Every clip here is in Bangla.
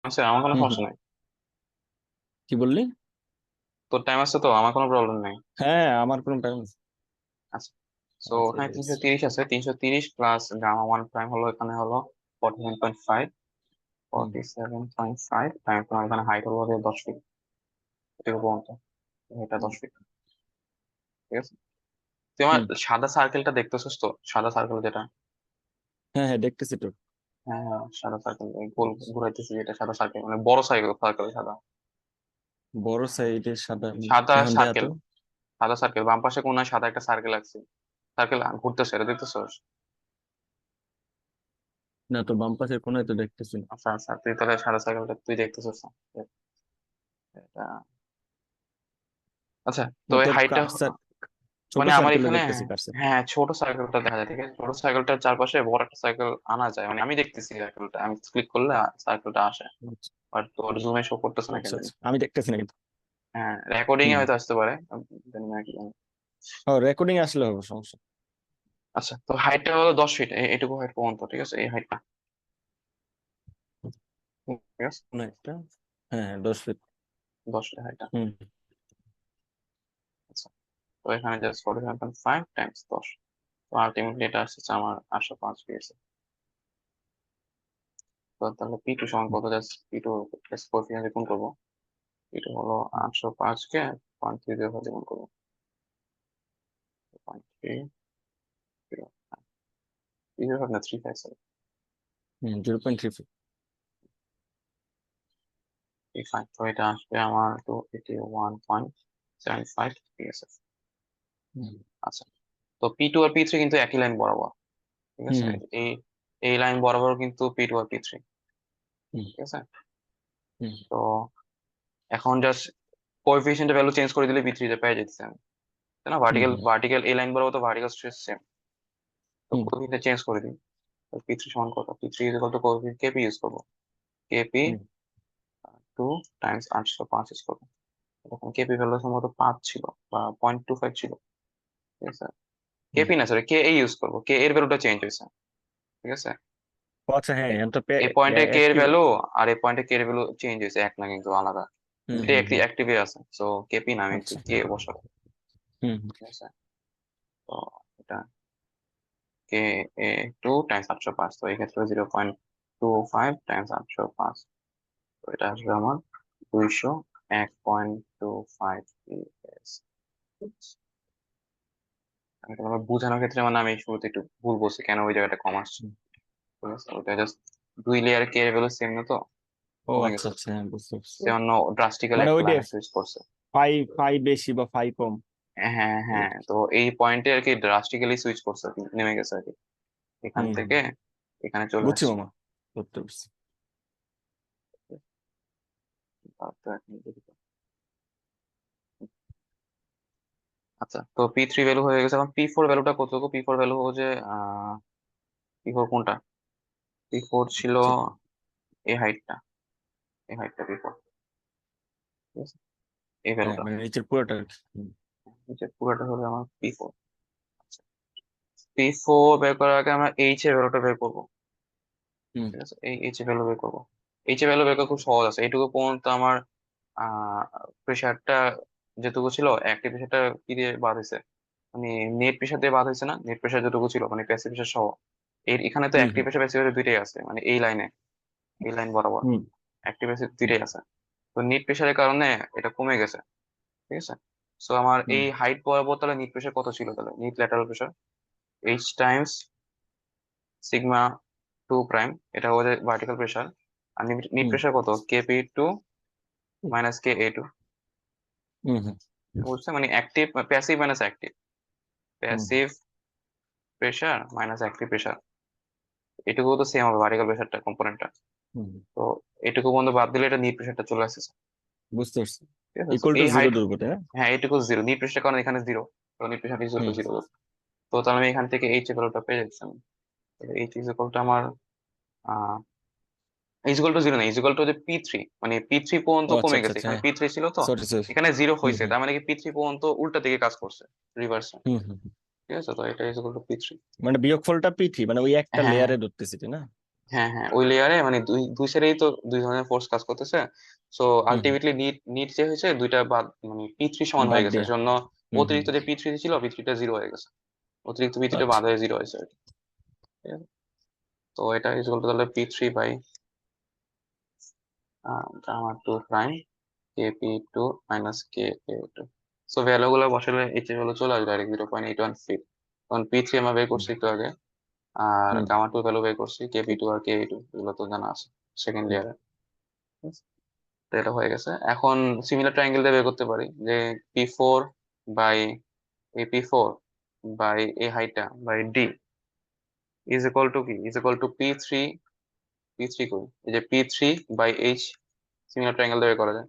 আছে, আমার কোনো হুম হুম। সমস্যা নাই। কি বললি? তোর টাইম আছে তো, আমার কোনো প্রবলেম নেই। হ্যাঁ, আমার কোনো টাইম আচ্ছা, সো আছে হ্যাঁ বেশ। 330 আছে, 330 প্লাস গামা ওয়ান প্রাইম হলো এখানে হলো 47.5, হুম 47.5 টাইম তোমার এখানে হাইট হলো যে 10 ফিট। এটা পর্যন্ত এটা হুম 10 ফিট, ঠিক আছে। তুই আমার হুম। সাদা সার্কেলটা দেখতেছিস তো, সাদা সার্কেল যেটা? হ্যাঁ হ্যাঁ, দেখতেছি তো। হ্যাঁ হ্যাঁ, সাদা সার্কেল, গোল ঘুরাইতেছি যেটা সাদা সার্কেল, মানে বড় সাইকেল সার্কেল সাদা। বড় সাইডের সাদা সাদা এখন দেয়া সার্কেল, তো। সাদা সার্কেল বাম পাশে কোনায় সাদা একটা সার্কেল আছে, সার্কেল ঘুরতেছে, এটা দেখতেছিস? না তো, বাম পাশের কোনায় তো দেখতেছি না। আচ্ছা আচ্ছা, তুই তাহলে সাদা সার্কেলটা তুই দেখতেছিস না। এটা আচ্ছা, তো না, এই তোর হাইটটা কার্সার ছোট মানে আমার সার্কেলে এখানে, দেখতেছি কার্সার। হ্যাঁ ছোট সার্কেলটা দেখা যায়, ঠিক আছে, ছোট সার্কেলটার চারপাশে বড় একটা সার্কেল আনা যায়, মানে আমি দেখতেছি সার্কেলটা, আমি ক্লিক করলে সার্কেলটা আসে, আচ্ছা বাট তোর জুমে শো করতেছে না কেন আচ্ছা জানি। আচ্ছা, আমি দেখতেছি না কিন্তু। হ্যাঁ, রেকর্ডিং এ হুম। হয়তো আসতে পারে, জানি না কি জানি। ও, রেকর্ডিং আসলে হবে সমস্যা। আচ্ছা, তো হাইটটা হলো 10 ফিট, এটুকু হাইট পর্যন্ত, ঠিক আছে, এই হাইটটা, ঠিক আছে, কোন একটা? হ্যাঁ হ্যাঁ, 10 ফিট। 10 ফিট হাইটটা। হুম আচ্ছা, তো এখানে জাস্ট 47.5 টাইমস 10, তো আলটিমেটলি এটা আসছে আমার 805 পেয়েছে। তো তাহলে P2 সমান হুম কত, জাস্ট P2 কোএফিসিয়েন্ট গুণ করবো। P2 হলো 805 কে 0.30 দিয়ে গুণ করবো, 0.30, 305 না 35, সরি হুম। 0.35। 35, তো এটা আসবে আমার 281.75, ঠিক আছে। হুম আচ্ছা, তো P2 আর P3 কিন্তু একই লাইন বরাবর, ঠিক আছে, হুম এই এই লাইন বরাবর কিন্তু P2 আর P3, হুম ঠিক আছে। হুম তো এখন জাস্ট কোএফিসিয়েন্টের ভ্যালু চেঞ্জ করে দিলে P3 তে পেয়ে যেতেছে আমি, তাই না? হুম ভার্টিক্যাল হুম ভার্টিক্যাল এই লাইন বরাবর তো ভার্টিক্যাল স্ট্রেস সেম, তো হুম কোএফিসিয়েন্ট চেঞ্জ করে দিই। তো P3 সমান কত, P3 is equal two coefficient KP use করবো, কেপি হুম 2 টাইমস 805 ইউজ করবো। তখন কেপি ভ্যালু সম্ভবত 5 ছিল বা 0.25 ছিল, ঠিক আছে। হুম। কেপি না, সরি কে এ ইউজ করবো, কে এর ভ্যালুটা চেঞ্জ হয়েছে, ঠিক আছে। ও আচ্ছা, হ্যাঁ এখন তো এই পয়েন্টে কে এর অ্যাক্টিভ। ভ্যালু আর এই পয়েন্টে কে এর ভ্যালু চেঞ্জ হয়েছে, এক না কিন্তু আলাদা, হুম দুটো হুম একটি হুম। অ্যাক্টিভে আছে, সো কেপি না, আমি আচ্ছা। কে বসাবো, হুম হুম ঠিক আছে। তো এটা কে এ 2 টাইমস 805, তো এই ক্ষেত্রে 0.25 টাইমস 805, তো এটা আসবে আমার 201.25 PS। আমি তোমাকে বোঝানোর ক্ষেত্রে মানে আমি শুরুতে একটু ভুল বলছি, কেন ওই জায়গাটা কম আসছে, হুম। ঠিক আছে, ওইটা জাস্ট দুই লেয়ার কে এর ভ্যালু সেম না, তো ও কমে আচ্ছা গেছে, আচ্ছা, হ্যাঁ বুঝতে পারছি। সেজন্য ড্রাস্টিক্যালি মানে একটা ওই যে লাইনে সুইচ করছে। ফাই ফাই বেশি বা ফাই কম। হ্যাঁ এই হ্যাঁ, আর কি। তো এই পয়েন্টে আর কি ড্রাস্টিক্যালি সুইচ করছে আর কি, নেমে গেছে আর কি, এখান হুম হুম। থেকে এখানে চলে বুঝছি আসছে। মামা, বুঝতে পারছি। তো এখন দেখি তো। আচ্ছা, তো P3 ভ্যালু হয়ে গেছে, এখন P4 ভ্যালুটা কত? P4 ভ্যালু হচ্ছে P4 কোনটা? P4 ছিল আচ্ছা। এই হাইটটা, এই হাইটটা P4, ঠিক আছে, এই হ্যাঁ ভ্যালুটা, মানে নিচের পুরোটা আর কি। হুম নিচে পুরোটা হলো আমার P4। P4 বের করার আগে আমরা এইচ এর ভ্যালুটা বের করবো, হুম ঠিক আছে, এই এইচ এর ভ্যালু বের করবো। এইচ এর ভ্যালু বের করা খুব সহজ আছে, এইটুকু পর্যন্ত আমার প্রেশারটা যেটুকু ছিল, অ্যাক্টিভ প্রেশারটা কি দিয়ে বাদ হয়েছে, মানে নেট প্রেশার দিয়ে বাদ হয়েছে না, নেট প্রেশার যেটুকু ছিল মানে প্যাসিভ প্রেশার সহ। এর এখানে তো হুম অ্যাক্টিভ হুম প্রেশার প্যাসিভ প্রেশার দুইটাই আছে, মানে এই লাইনে, এই লাইন বরাবর হুম অ্যাক্টিভ প্যাসিভ দুইটাই আছে। তো নেট প্রেশারের কারণে এটা কমে গেছে, ঠিক আছে। সো আমার হুম এই হাইট বরাবর তাহলে নিট প্রেশার কত ছিল, তাহলে net lateral pressure H times sigma 2 prime, এটা হচ্ছে ভার্টিক্যাল প্রেশার, আর নিট হুম প্রেশার কত, KP2 minus KA2, hmm hmm বুঝছে, মানে active passive minus active, hmm passive pressure minus active pressure, এটুকু তো সেম হবে ভার্টিক্যাল প্রেশারটা কম্পোনেন্টটা। হুম। তো এটুকু বন্ধ বাদ দিলে এটা নিট প্রেশারটা চলে আসছে, বুঝতে পারছি। ঠিক আছে। So, ইকুয়াল টু এই জিরো হাইট, ধরবো তাই না? হ্যাঁ এটুকু জিরো, নিট প্রেশার কারণ এখানে জিরো, তো net pressure is hmm to zero. তো তাহলে আমি এখান থেকে এইচ ভ্যালুটা পেয়ে যাচ্ছি আমি, এইচ ইজ ইকুয়াল টু আমার ইজ ইকুয়াল টু জিরো না, ইজ ইকুয়াল টু P3, মানে P3 পর্যন্ত ও আচ্ছা কমে আচ্ছা গেছে, আচ্ছা, এখানে হ্যাঁ। P3 ছিল তো, সরি সরি। এখানে জিরো হুম হয়েছে, হুম তার মানে কি P3 পর্যন্ত উল্টা দিকে কাজ করছে, রিভার্স, হুম হুম হুম। ঠিক আছে, তো এটা ইজ ইকুয়াল টু P3। মানে বিয়োগফলটা P3, মানে ওই একটা হ্যাঁ লেয়ারে ধরতেছি তাই না? হ্যাঁ হ্যাঁ, ওই লেয়ারে মানে দুই দুই সাইডেই তো দুই ধরনের ফোর্স কাজ করতেছে। সো হুম হুম আলটিমেটলি নিট নিট যে হয়েছে দুইটা বাদ, মানে P3 সমান হয়ে বাদ গেছে, দেয়া। এজন্য হুম হুম অতিরিক্ত যে P3 ছিল P3টা জিরো হয়ে গেছে, অতিরিক্ত P3টা আচ্ছা। বাদ হয়ে জিরো হয়েছে আর কি। ঠিক আছে? তো এটা ইজ ইকুয়াল টু তাহলে P3 by gamma two prime KP2 minus KA2। So value গুলো বসালে এই যে ভ্যালু চলে আসবে ডাইরেক্ট 0.815। কারণ P3 আমরা বের হুম করছি একটু আগে, আর হুম গামা টু ভ্যালু বের করছি KP2 আর KA2, এগুলো তো জানা আছে সেকেন্ড হুম লেয়ারে। তো এটা হয়ে গেছে, এখন সিমিলার ট্রায়াঙ্গেল দিয়ে বের করতে পারি যে P4 বাই AP4 বাই এই হাইটটা by D is equal to কি, is equal to P3, P3 কই, এই যে P3 by H, similar triangle দিয়ে বের করা যায়।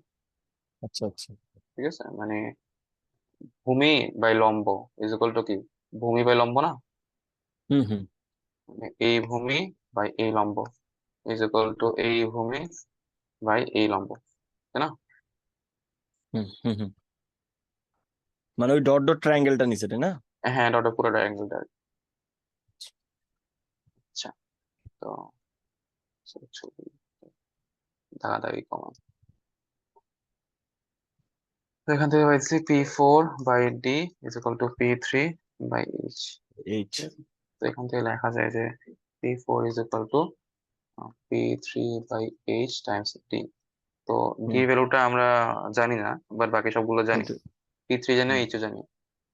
আচ্ছা আচ্ছা। ঠিক আছে, মানে ভূমি বাই লম্ব ইজ ইকুয়াল টু কি, ভূমি বাই লম্ব না, হুম হুম মানে এই ভূমি বাই এই লম্ব ইজ ইকুয়াল টু এই ভূমি বাই এই লম্ব, তাই না? হুম হুম হুম মানে ওই ডট ডট ট্রায়াঙ্গেলটা নিচে তাই না? হ্যাঁ, ডট পুরো ট্রায়াঙ্গেলটা। আচ্ছা, তো ছবি দাগাদাগি কমা, তো এখান থেকে পাইছি P4 by D is equal to P3 by H। H. ঠিক আছে? তো এখান থেকে লেখা যায় যে P4 is equal to P3 by H times D। তো D হুম ভ্যালুটা আমরা জানি না, বাট বাকি সবগুলো জানি। কিন্তু P3 জানি, হুম H ও জানি।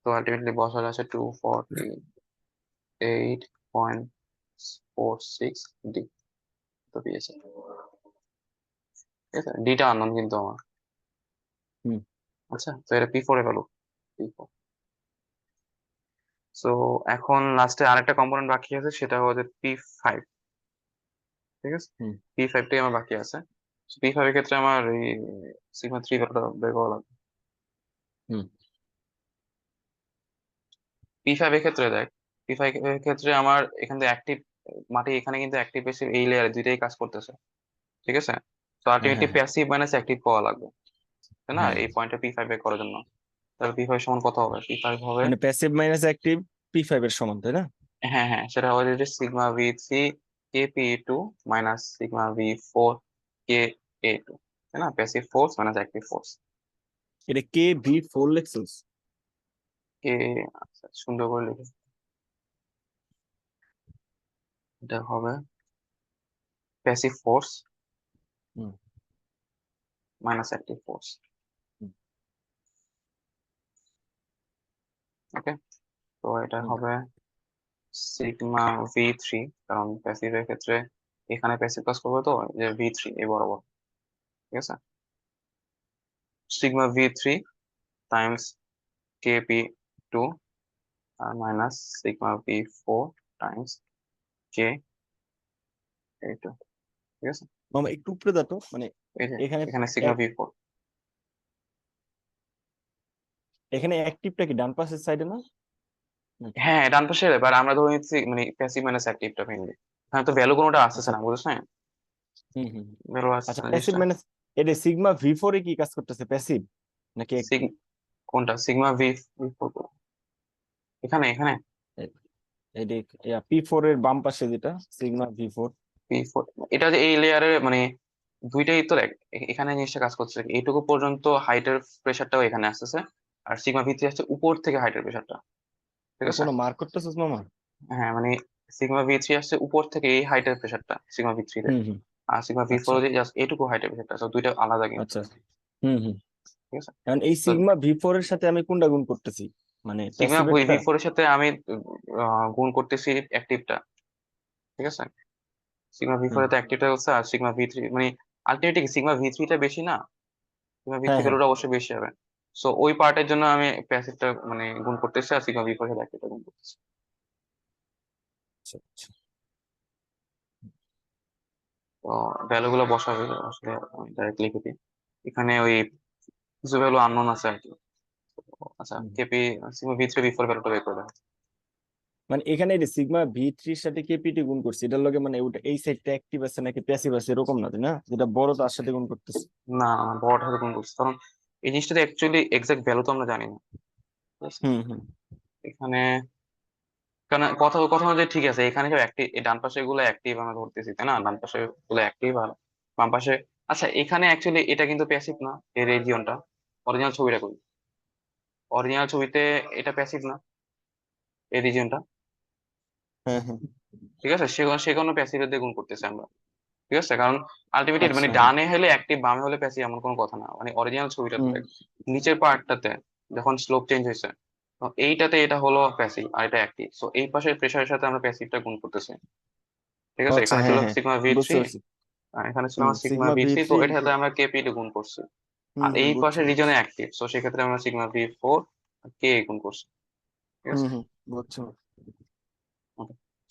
তো আলটিমেটলি বসালে আছে 248.46 D, তো পেয়েছে। ঠিক আছে, ডিটা আননোন কিন্তু আমার। হুম আচ্ছা, তো এটা P4 a value, P4। So এখন লাস্টে আরেকটা কম্পোনেন্ট বাকি আছে, সেটা হচ্ছে P5। ঠিক আছে, হুম P5টাই আমার বাকি আছে। P5 এর ক্ষেত্রে আমার এই সিগমা থ্রি ভ্যালুটা বের করা লাগবে। হুম P5 এর ক্ষেত্রে দেখ, P5 এর ক্ষেত্রে আমার এখান থেকে অ্যাক্টিভ মাটি, এখানে কিন্তু অ্যাক্টিভ প্যাসিভ এই লেয়ারে দুইটাই কাজ করতেছে। ঠিক আছে, তো হ্যাঁ আলটিমেটলি হ্যাঁ প্যাসিভ মাইনাস অ্যাক্টিভ পাওয়া লাগবে, তাই না, হ্যাঁ এই পয়েন্টে P5 বের করার জন্য। তাহলে P5 সমান কত হবে, P5 হবে, মানে প্যাসিভ মাইনাস অ্যাক্টিভ P5 এর সমান তাই না? হ্যাঁ হ্যাঁ, সেটা হবে যে sigma V3 KP2 minus sigma V4 KA2, তাই না, passive force minus active force. এটা KV4 লেখছিস? কে, আচ্ছা সুন্দর করে লিখে, এটা হবে প্যাসিভ ফোর্স হুম মাইনাস অ্যাক্টিভ ফোর্স। হুম ওকে, তো এটা হুম হবে সিগমা V3, কারণ প্যাসিভের ক্ষেত্রে এখানে প্যাসিভ কাজ করবে, তো এই যে V3 এই বরাবর। ঠিক আছে, সিগমা V3 টাইমস KP2 আর minus sigma V4 times KA2। ঠিক আছে, মামা একটু উপরে দাও তো, মানে এই যে এখানে এখানে সিগমা এক- V4। এখানে অ্যাক্টিভটা কি ডান পাশের সাইডে না নাকি? হ্যাঁ, ডান পাশে, এবার আমরা ধরে নিচ্ছি মানে প্যাসিভ মাইনাস অ্যাক্টিভটা মেইনলি, হ্যাঁ, তো ভ্যালু কোনোটা আসতেছে আচ্ছা। না, বুঝছ না, হুম হুম ভ্যালু আসছে আচ্ছা, না প্যাসিভ জিনিসটা। মাইনাস এটা সিগমা V4 এ কি কাজ করতেছে, প্যাসিভ নাকি সিগ অ্যাক্টিভ? কোনটা সিগমা V4, এখানে এখানে এটা P4 এর বাম পাশে যেটা সিগমা V4। V4, এটা যে এই লেয়ারে মানে দুইটাই তো দেখ, এখানে জিনিসটা কাজ করছে কি, এইটুকু পর্যন্ত হাইটের প্রেসারটাও এখানে আসতেছে, আর সিগমা V3 আসছে উপর থেকে হাইটের প্রেসারটা। ঠিক আছে, কোনো মার্ক করতেছিস মামা? হ্যাঁ মানে সিগমা V3 আসছে উপর থেকে এই হাইটের প্রেসারটা সিগমা V3 তে, হুম হুম আর সিগমা V4 আচ্ছা যে জাস্ট এইটুকু হাইটের প্রেসারটা, তো দুইটা আলাদা কিন্তু। আচ্ছা। হুম হুম ঠিক আছে, এখন এই তো সিগমা V4 এর সাথে আমি কোনটা গুণ করতেছি, মানে সিগমা প্যাসিভেরটা? V4 এর সাথে আমি গুণ করতেছি অ্যাক্টিভটা। ঠিক আছে, সিগমা V4 হুম এ তো অ্যাক্টিভটা হচ্ছে, আর সিগমা V3 মানে আলটিমেটলি সিগমা V3 টা বেশি না, সিগমা V3 হ্যাঁ হ্যাঁ ভ্যালুটা অবশ্যই বেশি হবে। সো ওই পার্টের জন্য আমি প্যাসিভটা মানে গুণ করতেছি, আর সিগমা V4 এর সাথে অ্যাক্টিভটা গুণ করতেছি। আচ্ছা আচ্ছা। তো ভ্যালু গুলো বসাবে আসলে, ডাইরেক্ট লিখে দিই এখানে, ওই কিছু ভ্যালু আননোন আছে আর কি। আচ্ছা, হুম। কেপি সিগমা V3 V4 ভ্যালুটা বের করে দেন। মানে এখানে এই সিগমা V3 এর সাথে KPT গুণ করছি, এটার লগে মানে ওটা এই সাইডটা অ্যাক্টিভ আছে নাকি প্যাসিভ আছে এরকম না তাই না, যেটা বড় তার সাথে গুণ করতেছি? না, বড়টার সাথে গুণ করছি, কারণ এই জিনিসটাতে অ্যাকচুয়ালি এক্সাক্ট ভ্যালু তো আমরা জানি না। ঠিক আছে? হুম হুম এখানে কারণ কথা কথা অনুযায়ী ঠিক আছে, এখানে সব অ্যাক্টিভ, ডান পাশে গুলো অ্যাক্টিভ আমরা ধরতেছি তাই না, ডান পাশে গুলো অ্যাক্টিভ আর বাম পাশে। আচ্ছা এখানে অ্যাকচুয়ালি এটা কিন্তু প্যাসিভ না, এই রেজিয়নটা। অরিজিনাল ছবিটা কই, অরিজিনাল ছবিতে এটা প্যাসিভ না, এই রিজিয়নটা। হ্যাঁ হ্যাঁ। ঠিক আছে, সে সে কোনো প্যাসিভের দিয়ে গুণ করতেছে আমরা। ঠিক আছে, কারণ আলটিমেটলি মানে আচ্ছা হ্যাঁ। ডানে হলে অ্যাক্টিভ বামে হলে প্যাসিভ এমন কোনো কথা না, মানে অরিজিনাল ছবিটাতে হুম দেখ, নিচের পার্টটাতে যখন স্লোপ চেঞ্জ হয়েছে, তো এইটাতে এটা হলো প্যাসিভ আর এটা অ্যাক্টিভ, সো এই পাশের প্রেসারের সাথে আমরা প্যাসিভটা গুণ করতেছি। ঠিক আছে, আচ্ছা এখানে ছিল হ্যাঁ হ্যাঁ, সিগমা ভি বুঝতে থ্রি, পারছি। আর এখানে ছিল হুম, আমার sigma sigma V V three, তো থ্রি এটার ইন্টু। সাথে আমরা কেপি তে গুণ করছি। হুম আর হুম, এই বুঝছি পাশের বুঝছি। রিজনে অ্যাক্টিভ, সো সেক্ষেত্রে আমরা সিগমা ভি ফোর কে গুণ করছি। ঠিক হুম আছে, হুম, বুঝছি।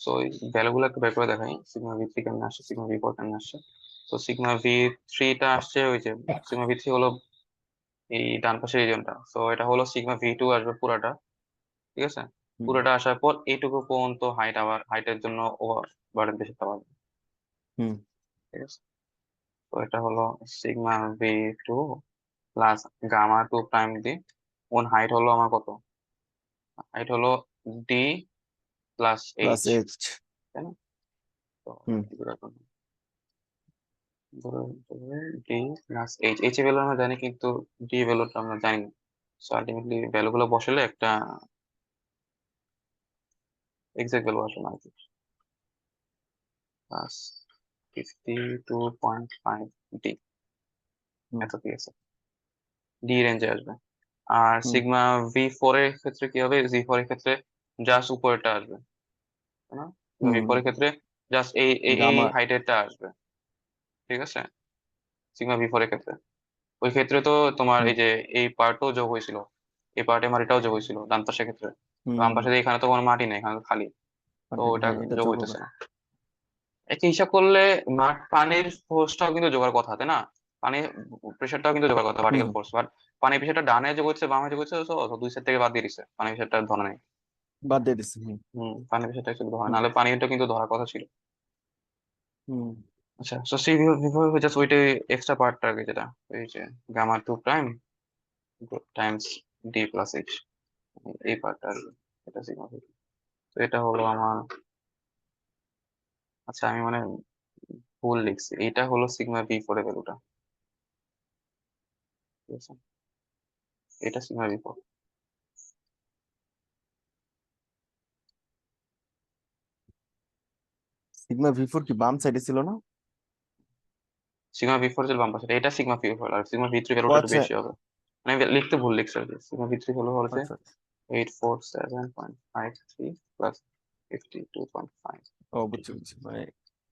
সো এই ভ্যালু গুলো একটু বের করে দেখাই, সিগমা ভি থ্রি কেমন আসছে, সিগমা ভি ফোর কেমন আসছে। তো সিগমা ভি থ্রিটা আসছে ওই যে, সিগমা ভি থ্রি হলো এই ডান পাশের রিজনটা, তো এটা হলো সিগমা ভি টু আসবে পুরাটা। ঠিক আছে, হুম পুরোটা আসার পর এইটুকু পর্যন্ত হাইট, আবার হাইটের জন্য ওভার বাড়াতে বেশি পাওয়া যাবে। হুম। ঠিক আছে, তো এটা হলো sigma V two plus gamma two prime D, কোন হাইট হলো আমার কত, হাইট হলো D plus plus H, H. তাই না? তো হুম কি করে এখন ধরো ডি প্লাস এইচ, এইচ এর ভ্যালু আমরা জানি কিন্তু ডি ভ্যালুটা আমরা জানি না। সো আলটিমেটলি ভ্যালু গুলো বসালে একটা এক্সাক্ট ভ্যালু আসে না আর কি, প্লাস 52.5 ডি, হুম এত কি আছে, ডি রেঞ্জে আসবে। আর হুম সিগমা ভি ফোর এর ক্ষেত্রে কি হবে, জি ফোর এর ক্ষেত্রে জাস্ট উপরেরটা আসবে, তাই না? হুম ভি ফোর হুম। এর ক্ষেত্রে জাস্ট এই এই এই গামা। হাইটেরটা আসবে। ঠিক আছে, সিগমা ভি ফোর এর ক্ষেত্রে, ওই ক্ষেত্রে তো তোমার হুম এই যে এই পার্টও যোগ হয়েছিল, এই পার্টে আমার এটাও যোগ হয়েছিল ডান পাশের ক্ষেত্রে, হুম বাম হুম। পাশে দিয়ে এখানে তো কোনো মাটি নেই, এখানে তো খালি, তো ওটা হ্যাঁ, এটা যোগ যোগ হবে। হইতেছে না। একই হিসাব করলে মাঠ পানির ফোর্সটাও কিন্তু যোগার কথা তাই না, পানির প্রেশারটাও কিন্তু যোগার কথা, হুম ভার্টিক্যাল হুম। ফোর্স, বাট পানির প্রেশারটা ডানে যোগ হচ্ছে বামে যোগ হচ্ছে, তো দুই সাইড থেকে বাদ দিয়ে দিচ্ছে, পানির প্রেশারটা ধরে নেই। বাদ দিয়ে দিচ্ছি। হুম পানির প্রেশারটা একটু ধরে, হুম নাহলে পানিটা কিন্তু ধরার কথা ছিল। হুম আচ্ছা, সো সি বিভব হচ্ছে ওইটাই এক্সট্রা পার্টটা আগে, যেটা এই যে gamma two prime times D plus H, এই পার্টটা আর কি, এটা সিগমা ভি। তো এটা হলো আমার, আচ্ছা আমি মানে ভুল লিখছি, এটা হলো সিগমা ভি ফোর এর ভ্যালুটা। ঠিক আছে, এটা sigma V four. Sigma V four কি বাম সাইডে ছিল না? সিগমা ভি ফোর হচ্ছে বাম পাশে, এটা সিগমা ভি ফোর, আর সিগমা ভি থ্রি ও ভ্যালুটা একটু আচ্ছা বেশি হবে। মানে আমি লিখতে ভুল লিখছি আর কি, সিগমা ভি থ্রি হলো হচ্ছে আচ্ছা। 847.53 প্লাস 52.5, ও বুঝছি বুঝছি, মানে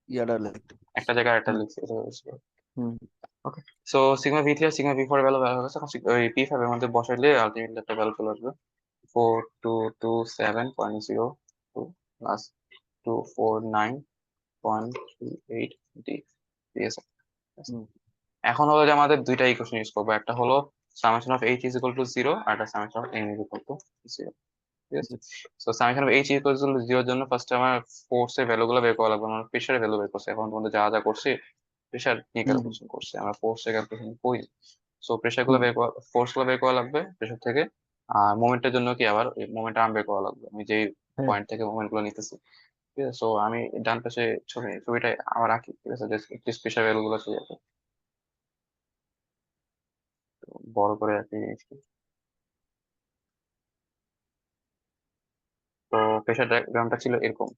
ইয়াটা লিখতে। একটা জায়গায় একটা হুম লিখছি, এটা হচ্ছে। হুম ওকে, সো সিগমা ভি থ্রি আর সিগমা ভি ফোর ভ্যালু বের হয়ে গেছে, এখন ওই পি ফাইভ এর মধ্যে বসাইলে আলটিমেটলি একটা ভ্যালু চলে আসবে, 4227.02 প্লাস 249.38 ডি। ঠিক আছে, হুম এখন হলো যে আমাদের দুইটা ইকুয়েশন ইউজ করবো, একটা হলো summation of H is equal to zero, আর একটা summation of N is equal to zero. ঠিক আছে, তো summation of H is equal to জিরোর জন্য ফার্স্ট আমার ফোর্স এর ভ্যালু গুলো বের করা লাগবে, আমরা প্রেশারের ভ্যালু বের করছি, এখন তোমাদের যা যা করছি প্রেশার নিয়ে হুম হুম ক্যালকুলেশন করছি, আমরা ফোর্স এর ক্যালকুলেশন করি। সো প্রেশার গুলো হুম। বের করা, ফোর্স গুলো বের করা লাগবে প্রেশার থেকে। আর মোমেন্টের জন্য কি আবার মোমেন্ট আর্ম বের করা লাগবে, আমি যেই হ্যাঁ। পয়েন্ট থেকে মোমেন্ট গুলো নিতেছি। ঠিক আছে, সো আমি ডান পাশে ছবিটা আবার আঁকি, ঠিক আছে, জাস্ট প্রেশার ভ্যালু গুলো ছবি আঁকি, বড় করে আঁকি। তো প্রেশার ডায়াগ্রামটা ছিল এরকম,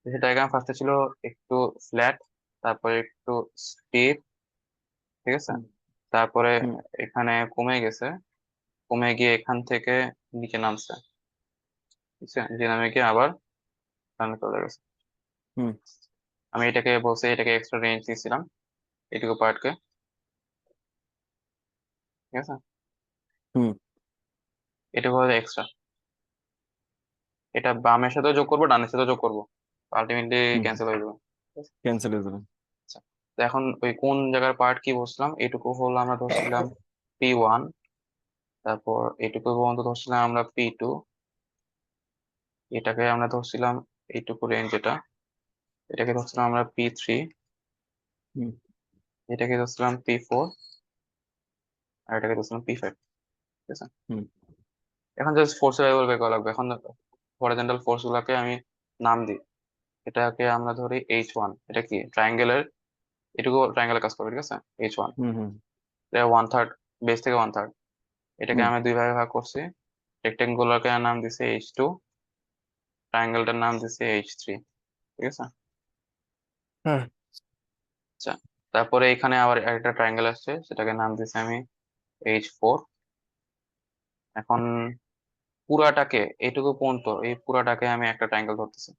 প্রেশার ডায়াগ্রাম ফার্স্টে ছিল একটু ফ্ল্যাট, তারপরে একটু স্টিপ। ঠিক আছে, হুম তারপরে হুম এখানে কমে গেছে, কমে গিয়ে এখান থেকে নিচে নামছে। ঠিক আছে, নিচে নামে গিয়ে আবার সামনে চলে গেছে। হুম আমি এটাকে বলছি, এটাকে এক্সট্রা রেঞ্জ দিয়েছিলাম এইটুকু পার্টকে। ঠিক আছে, হুম এটুকু হলো এক্সট্রা, এটা বামের সাথেও যোগ করবো ডানের সাথেও যোগ করবো, আলটিমেটলি হুম। ক্যান্সেল হয়ে যাবে। ঠিক আছে? ক্যান্সেল হয়ে যাবে। আচ্ছা, তো এখন ওই কোন জায়গার পার্ট কি বলছিলাম, এইটুকু হলো আমরা ধরছিলাম P1, তারপর এইটুকু পর্যন্ত ধরছিলাম আমরা P2, এটাকে আমরা ধরছিলাম এইটুকু রেঞ্জ, যেটা এটাকে ধরছিলাম আমরা P3, হুম এটাকে ধরছিলাম P4, আর এটাকে ধরছিলাম P5। ঠিক আছে, হুম এখন জাস্ট ফোর্স ভ্যালু বের করা লাগবে। এখন হরিজন্টাল ফোর্স গুলাকে আমি নাম দিই। এটাকে আমরা ধরি H1, এটা কি ট্রায়াঙ্গেলের, এটুকু ট্রায়াঙ্গেলের কাজ করবে, ঠিক আছে। H1 হুম হুম এটা 1/3, বেস থেকে 1/3। এটাকে হুম আমি দুই ভাগে ভাগ করছি। রেক্টেঙ্গুলারকে নাম দিছি H2, ট্রায়াঙ্গেলটার নাম দিছি H3, ঠিক আছে। হ্যাঁ আচ্ছা, তারপরে এখানে আবার একটা ট্রায়াঙ্গেল আসছে, সেটাকে নাম দিছি আমি H4। এখন পুরাটাকে, এইটুকু পর্যন্ত এই পুরাটাকে আমি একটা ট্রায়াঙ্গেল ধরতেছি,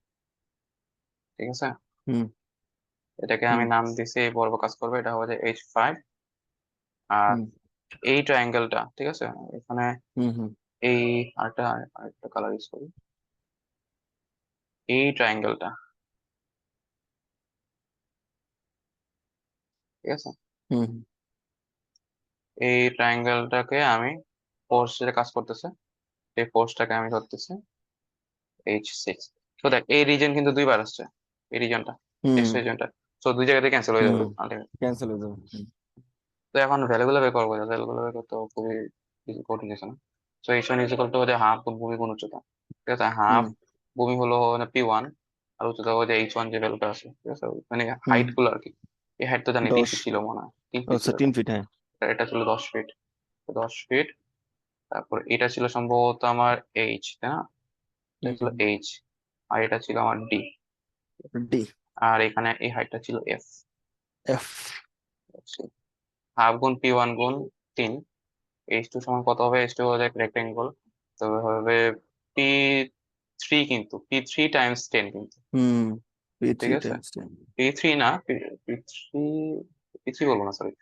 ঠিক আছে। হুম এটাকে আমি হুম নাম দিছি, এই বর্গ কাজ করবে, এটা হবে H5। আর হুম এই ট্রায়াঙ্গেলটা, ঠিক আছে, এখানে হুম হুম এই আরেকটা আরেকটা কালার ইউজ করি, এই ট্রায়াঙ্গেলটা, ঠিক আছে। হুম এই ট্রায়াঙ্গেলটাকে আমি ফোর্স যেটা কাজ করতেছে, এই ফোর্সটাকে আমি ধরতেছি H6। তো দেখ এই রিজন কিন্তু দুইবার আসছে, এই রিজনটা, হুম এক্স রিজনটা। তো দুই জায়গাতে ক্যান্সেল হয়ে হুম যাবে ultimately। ক্যান্সেল হয়ে যাবে। তো এখন ভ্যালুগুলো বের করবো, ভ্যালুগুলো বের করতে খুবই কিছু কঠিন কিছু না। তো H1 ইজ ইকুয়াল টু হচ্ছে হাফ গুণ ভূমি গুণ উচ্চতা, ঠিক আছে। হাফ হুম ভূমি হলো P1, আর উচ্চতা হচ্ছে H1 যে ভ্যালুটা আছে, ঠিক আছে, মানে হুম হাইট গুলো আর কি। এই হাইট তো জানি 3 ফিট 10, ছিল মনে হয়, 3 ফিট আচ্ছা ছিল এটা। 3 ফিট, হ্যাঁ। এটা ছিল 10 ফিট, 10 ফিট। তারপর এটা ছিল সম্ভবত আমার এইচ, তাই না, এটা ছিল হুম এইচ। আর এটা ছিল আমার ডি। ডি আর এখানে এই হাইটটা ছিল এফ। এফ হাফ গুণ P1 গুণ 3, H2 সমান কত হবে? H2 হচ্ছে রেক্টেঙ্গল, তো হবে P3, কিন্তু P3 টাইমস 10 কিন্তু, হুম পি ঠিক থ্রি আছে। টাইমস 10। P3 না, P3, P3 বলবো না, সরি,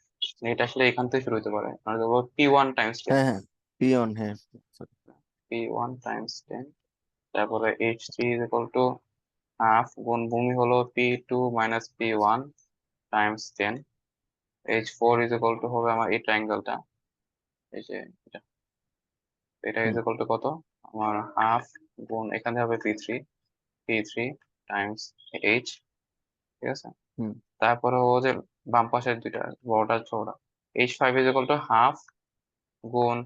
এটা আসলে এখান থেকে শুরু হতে পারে, মানে ধরো P1 টাইমস 10, হ্যাঁ হ্যাঁ পি অন, হ্যাঁ। P1 Times 10। তারপরে H3 is equal to half গুণ ভূমি হলো P2 minus P1 Times 10। H4 is equal two হবে আমার এই ট্রায়াঙ্গেলটা, এই যে এটা, এটা ইজ হুম ইকুয়াল টু কত, আমার হাফ গুণ এখানে হবে P3 টাইমস H, ঠিক আছে। হুম তারপরে ও যে বাম পাশের দুইটা, বড়টা ছোটটা, H5 is equal to half গুণ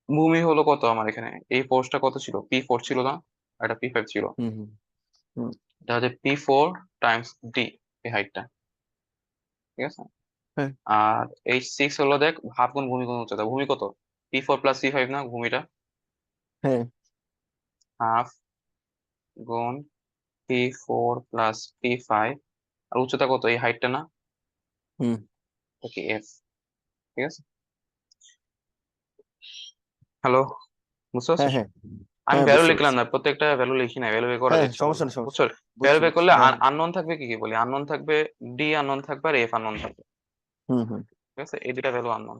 ভূমি হলো কত আমার এখানে, এই ফোর্সটা কত ছিল, P4 ছিল না, আর এটা P5 ছিল। হুম হুম হুম এটা হচ্ছে P4 টাইমস ডি, এই হাইটটা, ঠিক আছে। হ্যাঁ আর H6 হলো দেখ হাফ গুণ ভূমি গুণ উচ্চতা, ভূমি কত, P4 প্লাস P5 না ভূমিটা, হ্যাঁ হাফ গুণ P4 প্লাস P5। আর উচ্চতা কত, এই হাইটটা না, হুম ওকে এফ, ঠিক আছে। হ্যালো, বুঝতে হ্যাঁ পারছিস? হ্যাঁ আমি হ্যাঁ ভ্যালু বুঝতে লিখলাম পারছি। না, প্রত্যেকটা ভ্যালু লিখি না, ভ্যালু বের করার হ্যাঁ চেষ্টা সমস্যা করলাম, নেই, সমস্যা বুঝছো। নেই। ভ্যালু বুঝছি বের বুঝছি, করলে হ্যাঁ হ্যাঁ। আননোন থাকবে, কি কি বলি, আননোন থাকবে, ডি আননোন থাকবে আর এফ আননোন থাকবে, হুম হুম ঠিক আছে। এই দুটা ভ্যালু আননোন,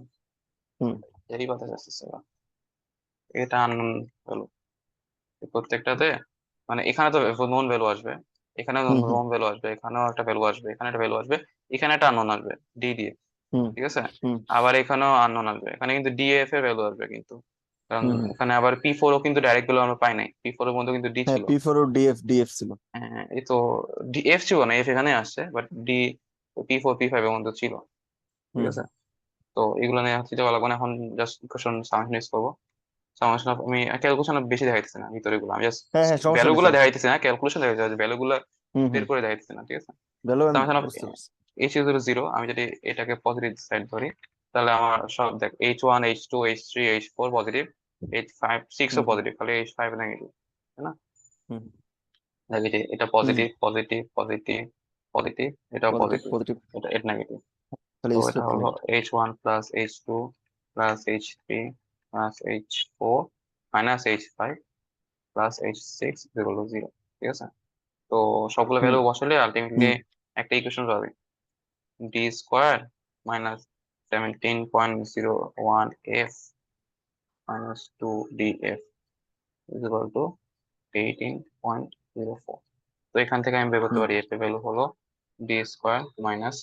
হুম এরই কথা যাচ্ছে এবার। এটা আননোন ভ্যালু প্রত্যেকটাতে, মানে এখানে তো নোন ভ্যালু আসবে, এখানে হুম হুম নোন ভ্যালু আসবে, এখানেও একটা ভ্যালু আসবে, এখানে একটা ভ্যালু আসবে, এখানে একটা আননোন আসবে ডি দিয়ে, হুম ঠিক আছে। হুম আবার এখানেও আননোন আসবে, এখানে কিন্তু ডিএফ এর ভ্যালু আসবে কিন্তু, কারণ হুম হুম এখানে আবার P4 ও কিন্তু ডাইরেক্ট ভ্যালু আমরা পাই নাই, P4 এর মধ্যে কিন্তু ডি হ্যাঁ ছিল। P4 ও ডিএফ ছিল। হ্যাঁ এই তো, ডি এফ ছিল না, এফ এখানে আসছে, বাট ডি P4 P5 এর মধ্যে ছিল, ঠিক হুম আছে। তো এগুলো নিয়ে চিন্তা করা লাগবে না, এখন জাস্ট ইকুয়েশন সামনে ইউজ করবো। সামনে আমি ক্যালকুলেশন বেশি দেখাইতেছি না ভিতরে গুলো, আমি জাস্ট হ্যাঁ হ্যাঁ সমস্যা ভ্যালু নেই, গুলো সমস্যা নেই। দেখাইতেছি না, ক্যালকুলেশন দেখাইতেছি, ভ্যালু গুলো হুম বের হুম করে দেখাইতেছি না, ঠিক আছে। ভ্যালু আমি সামনে বুঝতে পারছি। H0 0, আমি যদি এটাকে পজিটিভ সাইড ধরি, তাহলে আমার সব দেখ H1 H2 H3 H4 positive, H5 6 ও হুম হুম পজিটিভ, খালি H5 নেগেটিভ, তাই না। হুম দেখ এই যে এটা হুম পজিটিভ পজিটিভ পজিটিভ পজিটিভ, এটাও পজিটিভ পজিটিভ, পজিটিভ, এটা নেগেটিভ। তাহলে তো এটা স্কোয়ার হলো negative. H1 plus H2 plus H3 plus H4 minus H5 plus H6 equal to 0, ঠিক আছে। তো সবগুলো হুম ভ্যালু বসালে আলটিমেটলি হুম একটা ইকুয়েশন পাবে, D square minus 17.01 F minus 2 DF equal to 18.04। তো এখান থেকে আমি বের করতে হুম পারি এফ এর ভ্যালু হলো D square minus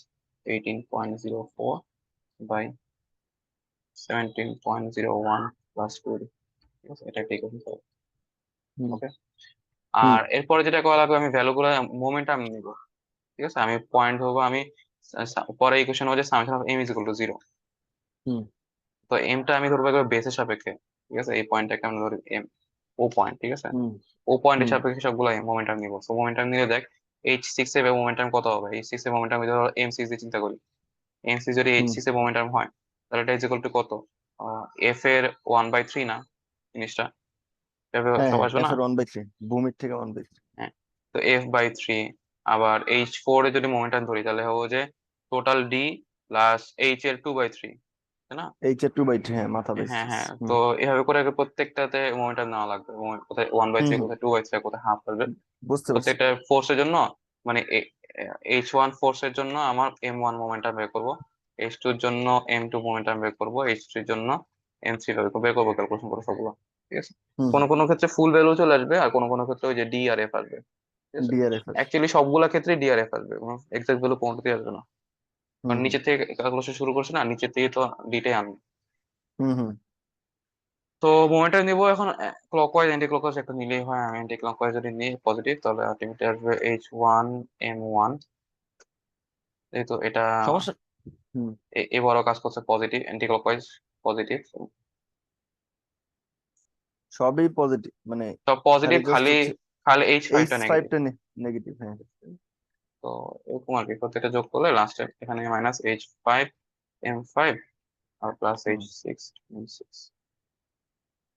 18.04 by 17.01 plus 2, ঠিক আছে, এটা একটা ইকুয়েশন পাবো, হুম ওকে। হুম আর এরপরে যেটা করা লাগবে, আমি ভ্যালু গুলো মোমেন্টাম নিব, ঠিক আছে। আমি পয়েন্ট হবো, আমি পরে ইকুয়েশন হচ্ছে summation of M is equal to 0। হুম তো এমটা আমি ধরবো একবার বেসের সাপেক্ষে, ঠিক আছে, এই পয়েন্টটাকে আমরা ধরি এম, ও পয়েন্ট, ঠিক আছে। হুম ও পয়েন্টের হুম সাপেক্ষে সবগুলো মোমেন্টাম নিব, সো মোমেন্টাম নিলে দেখ এইচ সিক্স এর মোমেন্টাম কত হবে, এইচ সিক্স এর মোমেন্টাম ধরো এম সিক্স দিয়ে চিন্তা করি, এম সিক্স যদি এইচ হুম সিক্স এর মোমেন্টাম হয় তাহলে এটা ইজ ইকুয়াল টু কত, এফ এর 1/3 না জিনিসটা, এভাবে হ্যাঁ সব হ্যাঁ, আসবে এফ না। এর 1/3, ভূমির থেকে 1/3। হ্যাঁ, তো F/3, আবার H4 এ যদি মোমেন্টাম ধরি তাহলে হবে যে টোটাল ডি প্লাস এইচ এর 2/3, তাই না? এইচ এর 2/3, হ্যাঁ মাথা হ্যাঁ পেয়েছিস। হ্যাঁ, তো হুম এভাবে করে আগে প্রত্যেকটাতে মোমেন্টাম নেওয়া লাগবে, কোথায় ওয়ান বাই হুম থ্রি হুম, কোথায় 2/3 কোথায় হাফ আসবে। বুঝতে পারছি। প্রত্যেকটা ফোর্সের জন্য মানে H1 ফোর্সের জন্য আমার M1 মোমেন্টাম বের করবো, H2 এর জন্য M2 মোমেন্টাম বের করবো, H3 এর জন্য M3 বের করবো, ক্যালকুলেশন করে সবগুলো, ঠিক আছে। হুম কোনো হুম, কোনো ক্ষেত্রে ফুল ভ্যালু চলে আসবে, আর কোনো কোনো ক্ষেত্রে ওই যে ডি আর এফ আসবে, ঠিক আছে। ডিআরএফ আসবে। অ্যাকচুয়ালি সবগুলা ক্ষেত্রে ডিআরএফ আসবে, এক্সাক্ট ভ্যালু কোনটাতে আসবে না, হুম কারণ হুম নিচে থেকে ক্যালকুলেশন শুরু করছে না, নিচে থেকে তো ডিটাই আনবে। হুম হুম, তো মোমেন্টাম নিবো এখন ক্লকওয়াইজ অ্যান্টি ক্লকওয়াইজ একটা নিলেই হয়, আমি অ্যান্টি ক্লকওয়াইজ যদি নিই পজিটিভ তাহলে আলটিমেটলি আসবে H1 M1, এই তো এটা সমস্যা। হুম, এবারও কাজ করছে পজিটিভ, অ্যান্টি ক্লকওয়াইজ পজিটিভ, সবই পজিটিভ মানে, সব খালি পজিটিভ, জাস্ট খালি হচ্ছে খালি H5টা নেগেটিভ। H5টা নেগেটিভ, হ্যাঁ। তো এরকম আর কি, প্রত্যেকটা যোগ করলে লাস্টে এখানে মাইনাস H5 M5 আর প্লাস হুম H6M6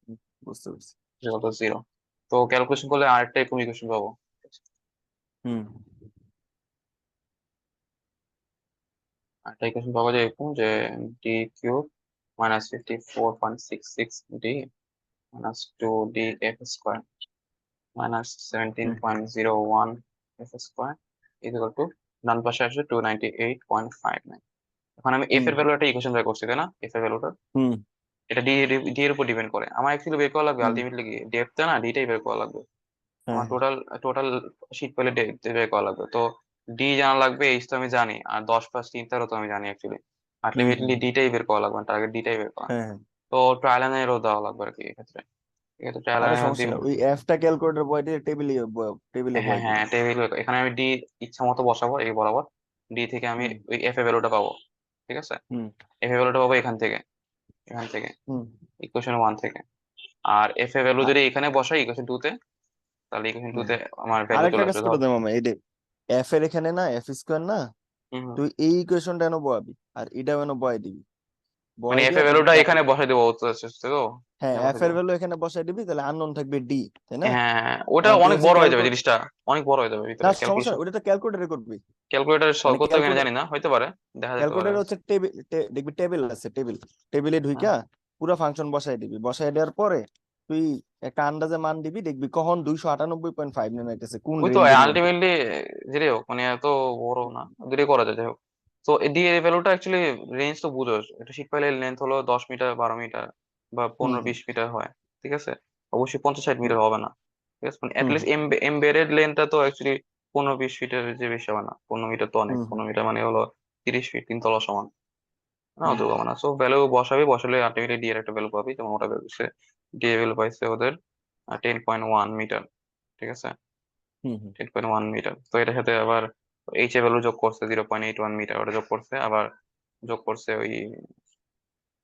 হুম, বুঝতে পারছি। কত 0। তো ক্যালকুলেশন করলে আরেকটা এরকম ইকুয়েশন পাবো, হুম আরেকটা ইকুয়েশন পাবো যে এরকম যে D cube minus 54.66 D minus 2 D F square minus seventeen hmm point zero one F square equal to, ডান পাশে আসবে 298.59। এখন আমি এফ হুম এর ভ্যালু একটা ইকুয়েশন বের করছি, তাই না? এফ এর ভ্যালুটা হুম এটা ডি, ডি এর উপর ডিপেন্ড করে, আমার অ্যাকচুয়ালি বের করা লাগবে হুম, আলটিমেটলি কি ডেপথটা না, ডিটাই বের করা লাগবে। হ্যাঁ আমার টোটাল টোটাল শীট পেলে বের করা লাগবে, তো ডি জানা লাগবে, এইচ তো আমি জানি, আর 10+3 তো আমি জানি অ্যাকচুয়ালি, হুম হুম, আলটিমেটলি ডিটাই বের করা লাগবে, টার্গেট ডিটাই বের করা। হ্যাঁ হ্যাঁ। তো ট্রায়াল এন্ড এরর দেওয়া লাগবে আর কি এক্ষেত্রে, ঠিক আছে, ট্রায়াল আরে এন্ড এরর সমস্যা দিব। না, ওই এফটা ক্যালকুলেটর বয় দিয়ে টেবিলে টেবিলে হ্যাঁ বয় হ্যাঁ, দিবি। টেবিল এখানে আমি ডি ইচ্ছা মতো বসাবো এই বরাবর, ডি থেকে আমি হুম ওই এফ এর ভ্যালুটা পাবো, ঠিক আছে। হুম এফ এর ভ্যালুটা পাবো এখান থেকে, এখান থেকে হুম, ইকুয়েশন 1 থেকে। আর এফ এর ভ্যালু আ- যদি এখানে বসাই ইকুয়েশন 2 তে, তাহলে হুম। ইকুয়েশন 2 তে আমার ভ্যালু আরেকটা চলে কাজ আসবে করে ধর। দে মামা, এই যে এফ এর এখানে না, এফ স্কোয়ার না, হম হম। তুই এই ইকুয়েশনটা এনে বয়াবি, আর এটা এনে বয় দিবি, মানে বয় এফ দিয়া এর তারপর ভ্যালুটা এখানে বসাই দেবো তো, তো হ্যাঁ, এখানে এফ বসাই এর দেবো। ভ্যালু এখানে বসাই দিবি, তাহলে আননোন থাকবে ডি, তাই না? হ্যাঁ হ্যাঁ, ওটা এখন তুই অনেক হচ্ছে বড় হয়ে যাবে ক্যালকুলেট, জিনিসটা, অনেক বড় হয়ে যাবে না ভিতরে সমস্যা না, ক্যালকুলেশন। ওটা তো ক্যালকুলেটরে করবি। ক্যালকুলেটর সলভ মানে করতে হবে কিনা ক্যালকুলেট, জানি না, হইতে পারে, দেখা যেতে পারে। ক্যালকুলেটর হচ্ছে টেবিল, দেখবি টেবিল আছে, টেবিলে হ্যাঁ, ঢুইকা পুরো ফাংশন বসাই দিবি, বসাই দেওয়ার পরে তুই একটা আন্দাজে মান দিবি, দেখবি কখন 298.5 নেমে আইতেছে, কোন ওই তো রেঞ্জের মধ্যে। আলটিমেটলি যেটাই হোক মানে এত বড় না, দূরে করা যায়, যাই হোক। তো ডি এর ভ্যালুটা অ্যাকচুয়ালি রেঞ্জ তো বুঝো, একটা শীট ফাইলের লেন্থ হলো 10 মিটার 12 মিটার বা হুম 15-20 মিটার হয়, ঠিক আছে। অবশ্যই 50-60 হুম মিটার হবে না, ঠিক আছে, হুম অ্যাটলিস্ট এমবেডেড লেন্থটা তো অ্যাকচুয়ালি 15-20 ফিটের যে বেশি হবে না, 15 মিটার তো অনেক, হুম হুম 15 মিটার মানে হলো 30 ফিট, 3 তলা সমান, না হুম অত কম না। সো ভ্যালু বসাবি, বসালে আলটিমেটলি ডি এর একটা ভ্যালু পাবি, যেমন ওটা বেরোচ্ছে, ডি এর ভ্যালু পাইছে ওদের 10.1 মিটার, ঠিক আছে, হুম হুম, 10.1 মিটার। তো এটার সাথে আবার এইচ এর ভ্যালু যোগ করছে 0.81 মিটার, ওটা যোগ করছে, আবার যোগ করছে ওই,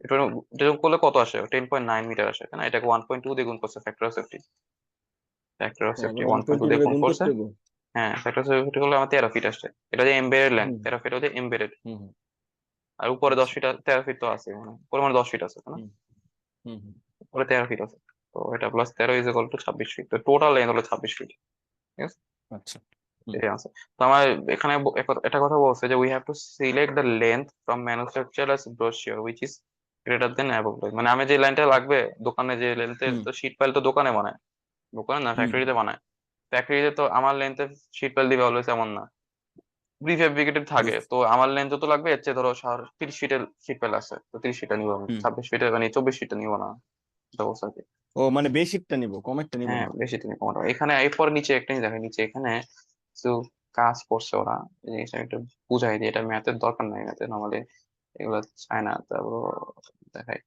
এটা এটা যোগ করলে কত আসে, 10.9 মিটার আসে, তাই না? এটাকে 1.2 দিয়ে গুণ করছে, factor of safety, factor of হ্যাঁ সেফটি আবার one one point point two two দিয়ে দিয়ে গুণ গুণ করছে। করতে হবে। হ্যাঁ, ফ্যাক্টর অফ সেফটি করলে আমার 13 ফিট আসছে, এটা যে এমবেডেড লেন্থ, হুম 13 ফিট হচ্ছে এমবেডেড, হুম হুম, আর উপরে দশ আচ্ছা। ফিট 13 ফিট তো আছে, মানে উপরে মানে 10 ফিট আছে, তাই না? হুম হুম হুম, উপরে 13 ফিট আছে, তো এটা plus 13 is equal to 26 feet, তো টোটাল লেন্থ হলো 26 ফিট, ঠিক আছে, আচ্ছা। হুম এই আছে। তো আমার এখানে একটা কথা বলছে যে we have to select the length from manufacture as brochure which is greater than above, মানে আমি যে লাইনটা লাগবে দোকানে, যে লেন্থের হুম তো শীট পাইল তো দোকানে বানায়, দোকানে না হুম ফ্যাক্টরিতে বানায়, ফ্যাক্টরিতে তো আমার লেন্থে শীট পাইল দিবে অলওয়েজ এমন না, প্রিফেব্রিকেটেড থাকে, বুঝ- তো আমার লেন্থ তো লাগবে এর চেয়ে ধরো 30 ফিটের শীট পাইল আছে, তো 30 ফিটটা নিবো আমি, হুম, 26 ফিটের মানে 24 ফিটটা নিবো না, এটা অবস্থা আর কি। ও মানে বেশিরটা নিব, কমেরটা নিব হ্যাঁ না। বেশি তুমি কমাটো, এখানে এরপর নিচে একটা জিনিস দেখে, নিচে এখানে কিছু কাজ করছে ওরা, এই জিনিসটা আমি একটু বুঝাই দিই, এটা ম্যাথের দরকার নাই, ম্যাথে নর্মালি এগুলো চায় না, তারপর দেখাই।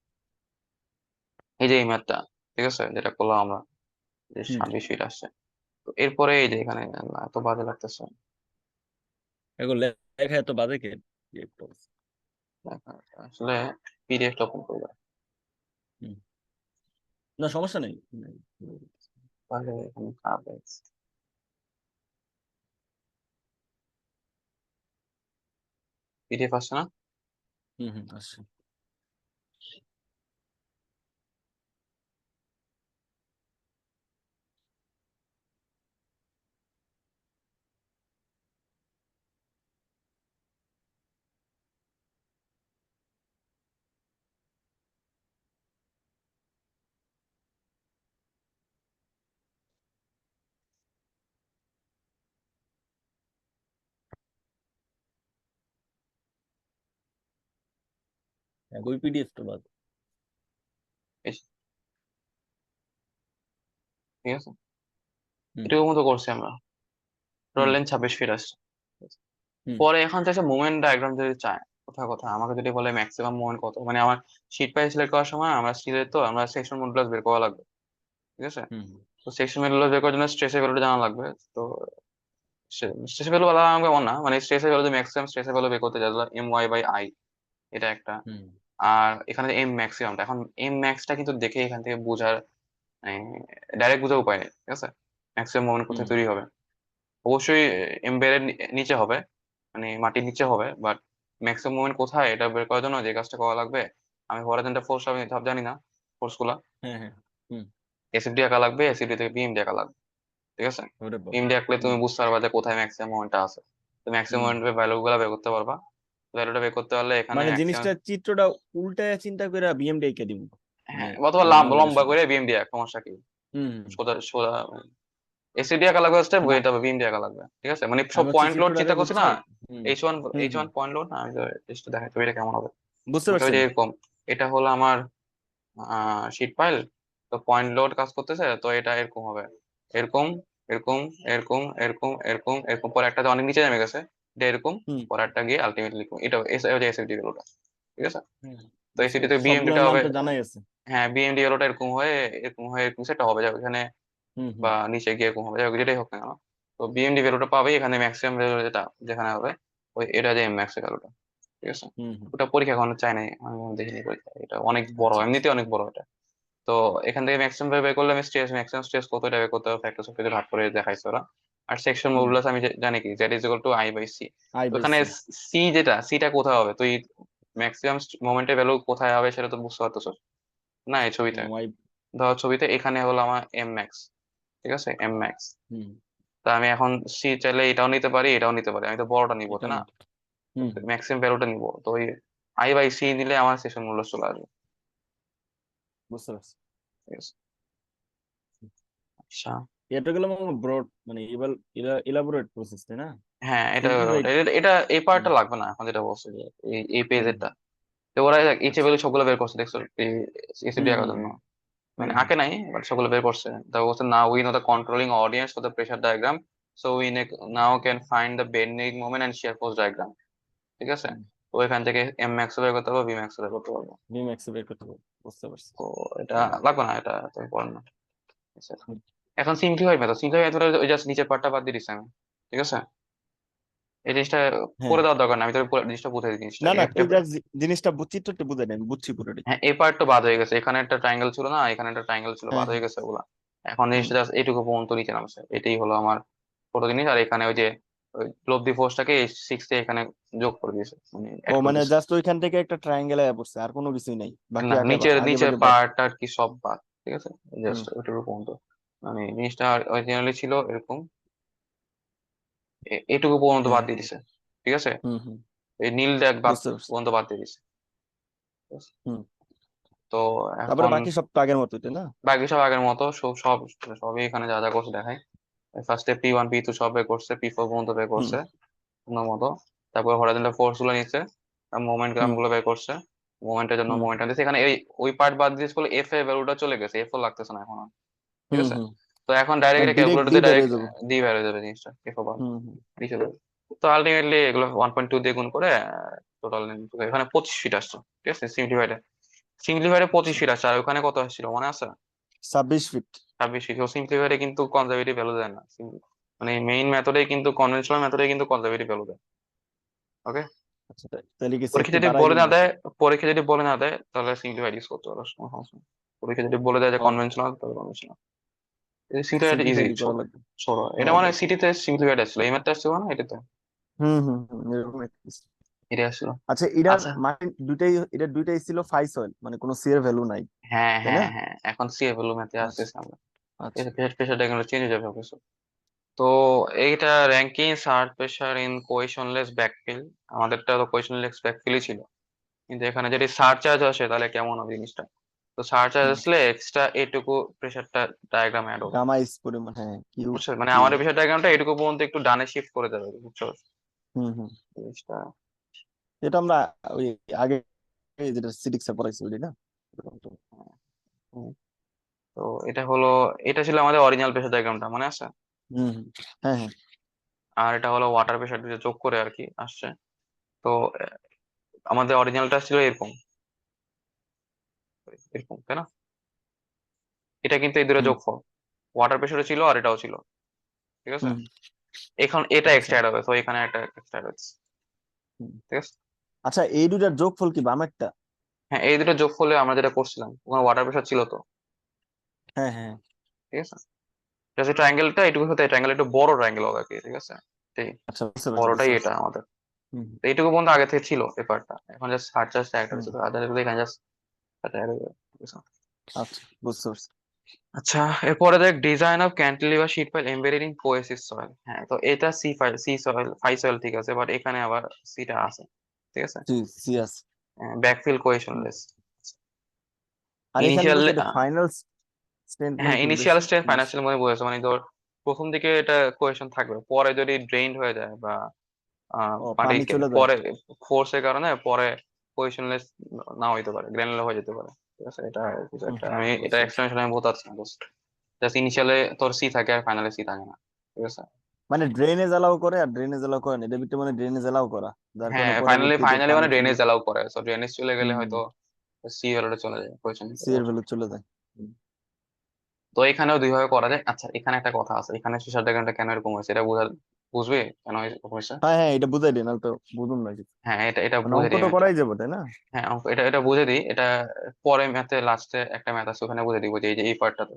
এই যে এই ম্যাথটা, ঠিক আছে, যেটা করলাম আমরা, যে হুম, 26 ফিট আসছে, তো এরপরে এই যে এখানে এত বাজে লাগতেছে, এগুলো লেখা এত বাজে কে? দেখা আসলে পিডিএফটা ওপেন করবে। হুম না সমস্যা নেই। তাহলে এখানে খারাপ পিডিএফ আসছে না। আচ্ছা। ওই পিডিএফ তো বাদ। এই, ঠিক আছে, হুম এটুকু মতো করছি আমরা। টোটাল হুম লেন্থ 26 ফিট আসছে। হুম পরে এখন চাইছে মুভমেন্ট ডায়াগ্রাম যদি চায়, কোথায় কোথায় আমাকে যদি বলে ম্যাক্সিমাম মুভমেন্ট কত, মানে আমার শীট পাই সিলেক্ট করার সময় আমরা স্টিলের তো আমরা সেকশন মডুলাস বের করা লাগবে, ঠিক আছে। হুম তো সেকশন মডুলাস বের করার জন্য স্ট্রেসের ভ্যালুটা জানা লাগবে। তো স্ট্রেসের ভ্যালু বলা লাগবে এমন না, মানে স্ট্রেসের ভ্যালু ম্যাক্সিমাম স্ট্রেসের ভ্যালু বের করতে যাই, MY/I, এটা একটা। হুম আর এখানে এম ম্যাক্সিমামটা, এখন এম ম্যাক্সটা কিন্তু দেখে এখান থেকে বোঝার ডাইরেক্ট বোঝার উপায় নেই, ঠিক আছে। ম্যাক্সিমাম মোমেন্ট হুম কোথায় তৈরি হবে, অবশ্যই এমবেডের নিচে হবে, মানে মাটির নিচে হবে, বাট ম্যাক্সিমাম মোমেন্ট কোথায় এটা বের করার জন্য যে কাজটা করা লাগবে, আমি হরাইজন্টাল ফোর্স আমি সব জানি না, ফোর্স গুলা হ্যাঁ হ্যাঁ হুম এসএফডি আঁকা লাগবে, এসএফডি থেকে বিএমডি আঁকা লাগবে, ঠিক আছে। ওরে বাবা। বিএমডি আঁকলে হুম তুমি বুঝতে পারবা যে কোথায় ম্যাক্সিমাম মোমেন্টটা আছে। তো ম্যাক্সিমাম হুম মোমেন্টের ভ্যালু গুলা বের করতে পারবা। ভ্যালুটা বের করতে পারলে এখানে মানে ম্যাক্সিমাম, জিনিসটা চিত্রটা উল্টায় চিন্তা করে বিএমডি কে দিব, মানে হ্যাঁ, অথবা যেটা আমাদের লম্বা আসলে। করে বিএমডি আঁক, সমস্যা কি, হুম সোজা সোজা এসিডি আঁকা লাগবে ফার্স্টে, না তারপর বিএমডি আঁকা লাগবে, ঠিক আছে। মানে সব আমি হচ্ছে পয়েন্ট লোড চিত্রটারে চিন্তা করছি বুঝছো। না, হুম এইচ ওয়ান, হুম এইচ হুম ওয়ান পয়েন্ট লোড না, আমি টেস্ট দেখাই তো এটা কেমন হবে। বুঝতে মনে করো পারছি যে আমি। এরকম, এটা হলো আমার শিট ফাইল, তো পয়েন্ট লোড কাজ করতেছে, তো এটা এরকম হবে, এরকম এরকম এরকম এরকম এরকম এরকম, পরে একটা যে অনেক নিচে নেমে গেছে, এটা এরকম, হুম পরে একটা গিয়ে আলটিমেটলি এরকম, এটা এসএফডি ভ্যালুটা, ঠিক আছে। হুম তো বুঝতে এসএফডি তে পারছি, বিএমডিটা সবগুলোর নাম হবে, তো জানাই আছে। হ্যাঁ বিএমডি ভ্যালুটা এরকম হয়ে এরকম হয়ে এরকম সেটা হবে, যাবে এখানে হুম বা হুম নিচে গিয়ে এরকম হবে, যাই হোক, যেটাই হোক না কেন। তো বিএমডি ভ্যালুটা পাবে এখানে, ম্যাক্সিমাম ভ্যালু যেটা যেখানে হবে ওই এটা যে এম ম্যাক্স ভ্যালুটা, ঠিক আছে। হুম হুম ওটা পরীক্ষা এখনো চাই নাই, আমি দেখিনি পরীক্ষা, এটা অনেক বড়, আচ্ছা আচ্ছা এমনিতে অনেক বড় এটা। তো এখান থেকে ম্যাক্সিমাম বের করলে আমি স্ট্রেস, ম্যাক্সিমাম স্ট্রেস কত এটা বের করতে হবে, ফ্যাক্টরস অফ ভাগ করে দেখাইছে ওরা। আর সেকশন হুম মডুলাস আমি জানি কি, Z = I/C। আই বাই ওখানে সি। সি যেটা, সিটা কোথায় হবে তুই, ম্যাক্সিমাম মোমেন্টের ভ্যালু কোথায় হবে সেটা তো বুঝতে পারতেছ না এই ছবিতে। ওয়াই। ধর ছবিতে এখানে হলো আমার এম ম্যাক্স, ঠিক আছে, এম ম্যাক্স। হুম তা আমি এখন সি চাইলে এটাও নিতে পারি, এটাও নিতে পারি, আমি তো বড়টা নিবো এটা তাই না, নেই। হুম হুম ম্যাক্সিমাম ভ্যালুটা নিবো, তো ওই I/C নিলে আমার সেশন মূল্য চলে আসবে, বুঝতে পারছি। ঠিক আছে। আচ্ছা, এটা গেল ব্রড, মানে ইলাবোরেট প্রসেস তাই না? হ্যাঁ এটা সিম্পলিফাইড। এটা এটা এই হুম পার্টটা লাগবে না, এখন যেটা বলছে যে এই হুম পেজেরটা, তো ওরা ইচ্ছে আচ্ছা। ভ্যালু সবগুলো বের করছে, দেখছো এসিডি হুম আঁকার হুম জন্য, হুম মানে হুম আঁকে নাই বাট সবগুলো বের করছে। তা বলছে না, we know the controlling audience for the pressure diagram, so we now can find the bending moment and shear force diagram, ঠিক আছে। হুম তো এখান থেকে এম ম্যাক্স বের করতে পারবো, বি ম্যাক্স বের করতে পারবো। বিম এক্সেপ্ট করতে পারবো, বুঝতে পারছি। তো এটা লাগবে না, এটা তো ইম্পর্টেন্ট না। আচ্ছা, হুম, এখন সিম্পলিফাই মেথড ওই জাস্ট নিচের পার্টটা বাদ দিয়ে দিচ্ছি আমি, ঠিক আছে। এই জিনিসটা হ্যাঁ করে দেওয়ার দরকার না, আমি তোর পুরো জিনিসটা বুঝাই দিই জিনিসটা। না না তুই যা জিনিসটা চিত্রটা বুঝে নেই, আমি বুঝছি পুরোটাই। হ্যাঁ এই পার্ট তো বাদ হয়ে গেছে, এখানে একটা ট্রায়াঙ্গেল ছিল না, এখানে একটা ট্রায়াঙ্গেল ছিল, হ্যাঁ বাদ হ্যাঁ হয়ে গেছে ওগুলা। এখন হুম জিনিসটা জাস্ট এইটুকু পর্যন্ত নিচে নামছে, এটাই হলো আমার ছোট জিনিস। আর এখানে ওই যে ওই লব্ধি ফোর্সটাকে 6 এখানে যোগ করে দিয়েছে, মানে ও অ্যাড করে মানে দিয়েছে। জাস্ট ওইখান থেকে একটা ট্রায়াঙ্গেল আয়া পড়ছে, আর কোনো কিছুই নাই, বাকি না, আগে নিচের আগে নিচের বাদে বাদ। পার্ট আর কি সব বাদ, ঠিক আছে, হুম জাস্ট ওইটুকু পর্যন্ত। মানে জিনিসটা অরিজিনালি ছিল এরকম, এটুকু পর্যন্ত হ্যাঁ বাদ দিয়ে দিছে, ঠিক আছে। হুম হুম এই নীল দাগ বাদ বুঝতে পারছি। পর্যন্ত বাদ দিয়ে দিছে, ঠিক আছে? হুম তো তারপরে এখন বাকি সব তো আগের মতোই তাই না? বাকি সব আগের মতো, সব সব সবই এখানে যা যা করছে দেখাই। ফার্স্টে P1 P2 সব বের করছে, P4 পর্যন্ত বের হুম করছে সুন্দর মতো। তারপর হরাইজন্টাল ফোর্স গুলো নিচ্ছে, মোমেন্ট গ্রাম হুম গুলো বের করছে, মোমেন্টের জন্য হুম মোমেন্ট দিচ্ছে এখানে। এই ওই পার্ট বাদ দিয়ে বলে এফ এর ভ্যালুটা চলে গেছে, এফ ও লাগতেছে না এখন আর, ঠিক হুম আছে। হুম তো এখন ডাইরেক্ট মানে এটা ডিরেক্ট ক্যালকুলেটর দি দিয়ে বের ডাইরেক্ট হয়ে যাবো। দিয়ে বের হয়ে যাবে জিনিসটা, এফ ও হুম হুম দিয়ে চলে যাবে। তো আলটিমেটলি এগুলো 1.2 দিয়ে গুণ করে টোটাল এখানে 25 ফিট আসছে, ঠিক আছে। সিম্পলিফাইডে, সিম্পলিফাইডে পঁচিশ আচ্ছা ফিট আসছে, আর ওখানে কত আসছিল মনে আছে? 26 ফিট। 26 ফিট। সিম্পলিফাইডে কিন্তু কনজারভেটিভ ভ্যালু দেয় না, মানে মেইন মেথডে কিন্তু, কনভেনশনাল মেথডে কিন্তু কনজারভেটিভ ভ্যালু দেয়, ওকে। আচ্ছা তাহলে কি পরীক্ষা সেটটা যদি বাড়াই বলে দিব না নাকি? দেয়, পরীক্ষা যদি বলে না দেয় তাহলে সিম্পলিফাইড ইউজ করতে পারো, কোনো সমস্যা নেই। পরীক্ষা যদি বলে দেয় যে ও কনভেনশনাল, তবে কনভেনশনাল। সিম্পলিফাইড ইজি, সিম্পলিফাইড করা ছোট লাগবে। ছোট। ও এটা মানে সিটিতে সিম্পলিফাইড আসছিল, এই ম্যাথটা আসছিল না এটাতে, এরকম একটা কিছু। এটা আসছিল। আচ্ছা এটার আচ্ছা, মানে দুইটাই ছিল ফাই সয়েল, মানে কোনো সি এর ভ্যালু নাই, হ্যাঁ তাই না? হ্যাঁ হ্যাঁ, এখন সিএফএল ম্যাথে আচ্ছা আসতেছে আমরা। আচ্ছা। প্রেশার ডায়াগ্রামটা চেঞ্জ হয়ে যাবে অবশ্য। তো এইটা ranking search pressure in কোয়েশনলেস backfill, আমাদেরটা তো কোয়েশনলেস ব্যাকফিলই ছিল, কিন্তু এখানে যদি সারচার্জ আসে তাহলে কেমন হবে জিনিসটা। তো সারচার্জ হুম। আসলে এক্সট্রা এটুকু প্রেশারটা ডায়াগ্রাম অ্যাড হবে, গামা ইস পরিমাণ, হ্যাঁ কিউ। বুঝছো? মানে কিউ। আমাদের প্রেশার ডায়াগ্রামটা এটুকু পর্যন্ত একটু ডানে শিফট করে দেবে, বুঝছো হুম। জিনিসটা? এটা আমরা ওই আগে যেটা সিডিক্সে পড়াইছি ওইটাই না? হুম। তো এটা হলো, এটা ছিল আমাদের অরিজিনাল প্রেশার ডায়াগ্রামটা, মনে আছে? হুম হুম, হ্যাঁ হ্যাঁ। আর এটা হলো ওয়াটার প্রেশার যোগ করে আর কি আসছে। তো আমাদের অরিজিনালটা ছিল এরকম, এরকম তাই না? এটা কিন্তু এই দুটো হুম যোগফল, ওয়াটার প্রেশারও ছিল আর এটাও ছিল, ঠিক আছে? হুম। এখন এটা আচ্ছা। এক্সট্রা অ্যাড হবে, তো এখানে একটা এক্সট্রা অ্যাড হচ্ছে, হুম। ঠিক আছে? আচ্ছা এই দুটার যোগফল কি বামেরটা? হ্যাঁ, এই দুটো যোগফলে আমরা যেটা করছিলাম ওখানে ওয়াটার প্রেশার ছিল তো, হ্যাঁ হ্যাঁ। ঠিক আছে? এটা হচ্ছে ট্রায়াঙ্গেলটা এটুকু হতে, ট্রায়াঙ্গেল একটু বড় ট্রায়াঙ্গেল হবে আর কি, ঠিক আছে? ঠিক, আচ্ছা বুঝতে পারছি বড়টাই বুঝতে পারছি। এটা আমাদের। হুম তো এইটুকু পর্যন্ত আগে থেকে ছিল পেপারটা, এখন জাস্ট সার্চ জাস্ট অ্যাড হুম। হচ্ছে, তো আদার এখানে জাস্ট অ্যাড হয়ে যাবে, ঠিক আছে? আচ্ছা বুঝতে পারছি। আচ্ছা, এরপরে দেখ design of cantilever sheet pile embedded in cohesive soil. হ্যাঁ, তো এটা C phi, C soil, phi soil, ঠিক আছে, বাট এখানে আবার সিটা আছে, ঠিক আছে? জি সিয়াস। ব্যাকফিল হুম। কোয়েশনলেস। আর এখানে ইনিশিয়াল, বলছে এটা ফাইনাল স্ট্রেন্থ মানে হ্যাঁ কি ইনিশিয়াল বুঝাইছে? স্ট্রেন্থ ফাইন্যান্সিয়াল মানে বুঝেছো, মানে ধর প্রথম দিকে এটা কোয়েশন থাকবে, পরে যদি ড্রেইনড হয়ে যায় বা ও মাটি পানি চলে যায়। পরে ফোর্সের কারণে পরে কোয়েশনলেস না হইতে পারে, গ্র্যানুলার হয়ে যেতে পারে, ঠিক আছে? এটা কিছু একটা, আমি এটা বুঝতে পারছি। এক্সপ্লেনেশন আমি বোঝাচ্ছি না, জাস্ট জাস্ট ইনিশিয়ালে তোর সি থাকে আর ফাইনালে সি থাকে না, ঠিক আছে? মানে ড্রেনেজ এলাও করে আর ড্রেনেজ এলাও করে না, এটা ভিতরে মানে ড্রেনেজ এলাও করা, যার কারণে হ্যাঁ, ফাইনালি পরবর্তীতে ফাইনালি পানি মানে চলে। ড্রেনেজ অ্যালাউ করে, সো ড্রেনেজ চলে গেলে হুম। হয়তো সি ভ্যালুটা চলে যায় কোয়েশন। সি এর ভ্যালু চলে যায়। হুম। তো এখানেও দুই ভাবে করা যায়। আচ্ছা, এখানে একটা কথা আছে, এখানে প্রেসার ডায়াগ্রামটা কেন এরকম হয়েছে এটা বুঝবে কেন এরকম হয়েছে? হ্যাঁ হ্যাঁ, এটা বুঝাই দিন, তো বুঝুন না কিছু। হ্যাঁ, এটা এটা মানে বুঝে অঙ্ক দিই তো আমি এটা। করাই যাবে তাই না? হ্যাঁ, এটা এটা বুঝে দিই এটা, পরে ম্যাথে লাস্টে একটা ম্যাথ আছে ওখানে বুঝে দিব যে এই যে এই পার্টটাতে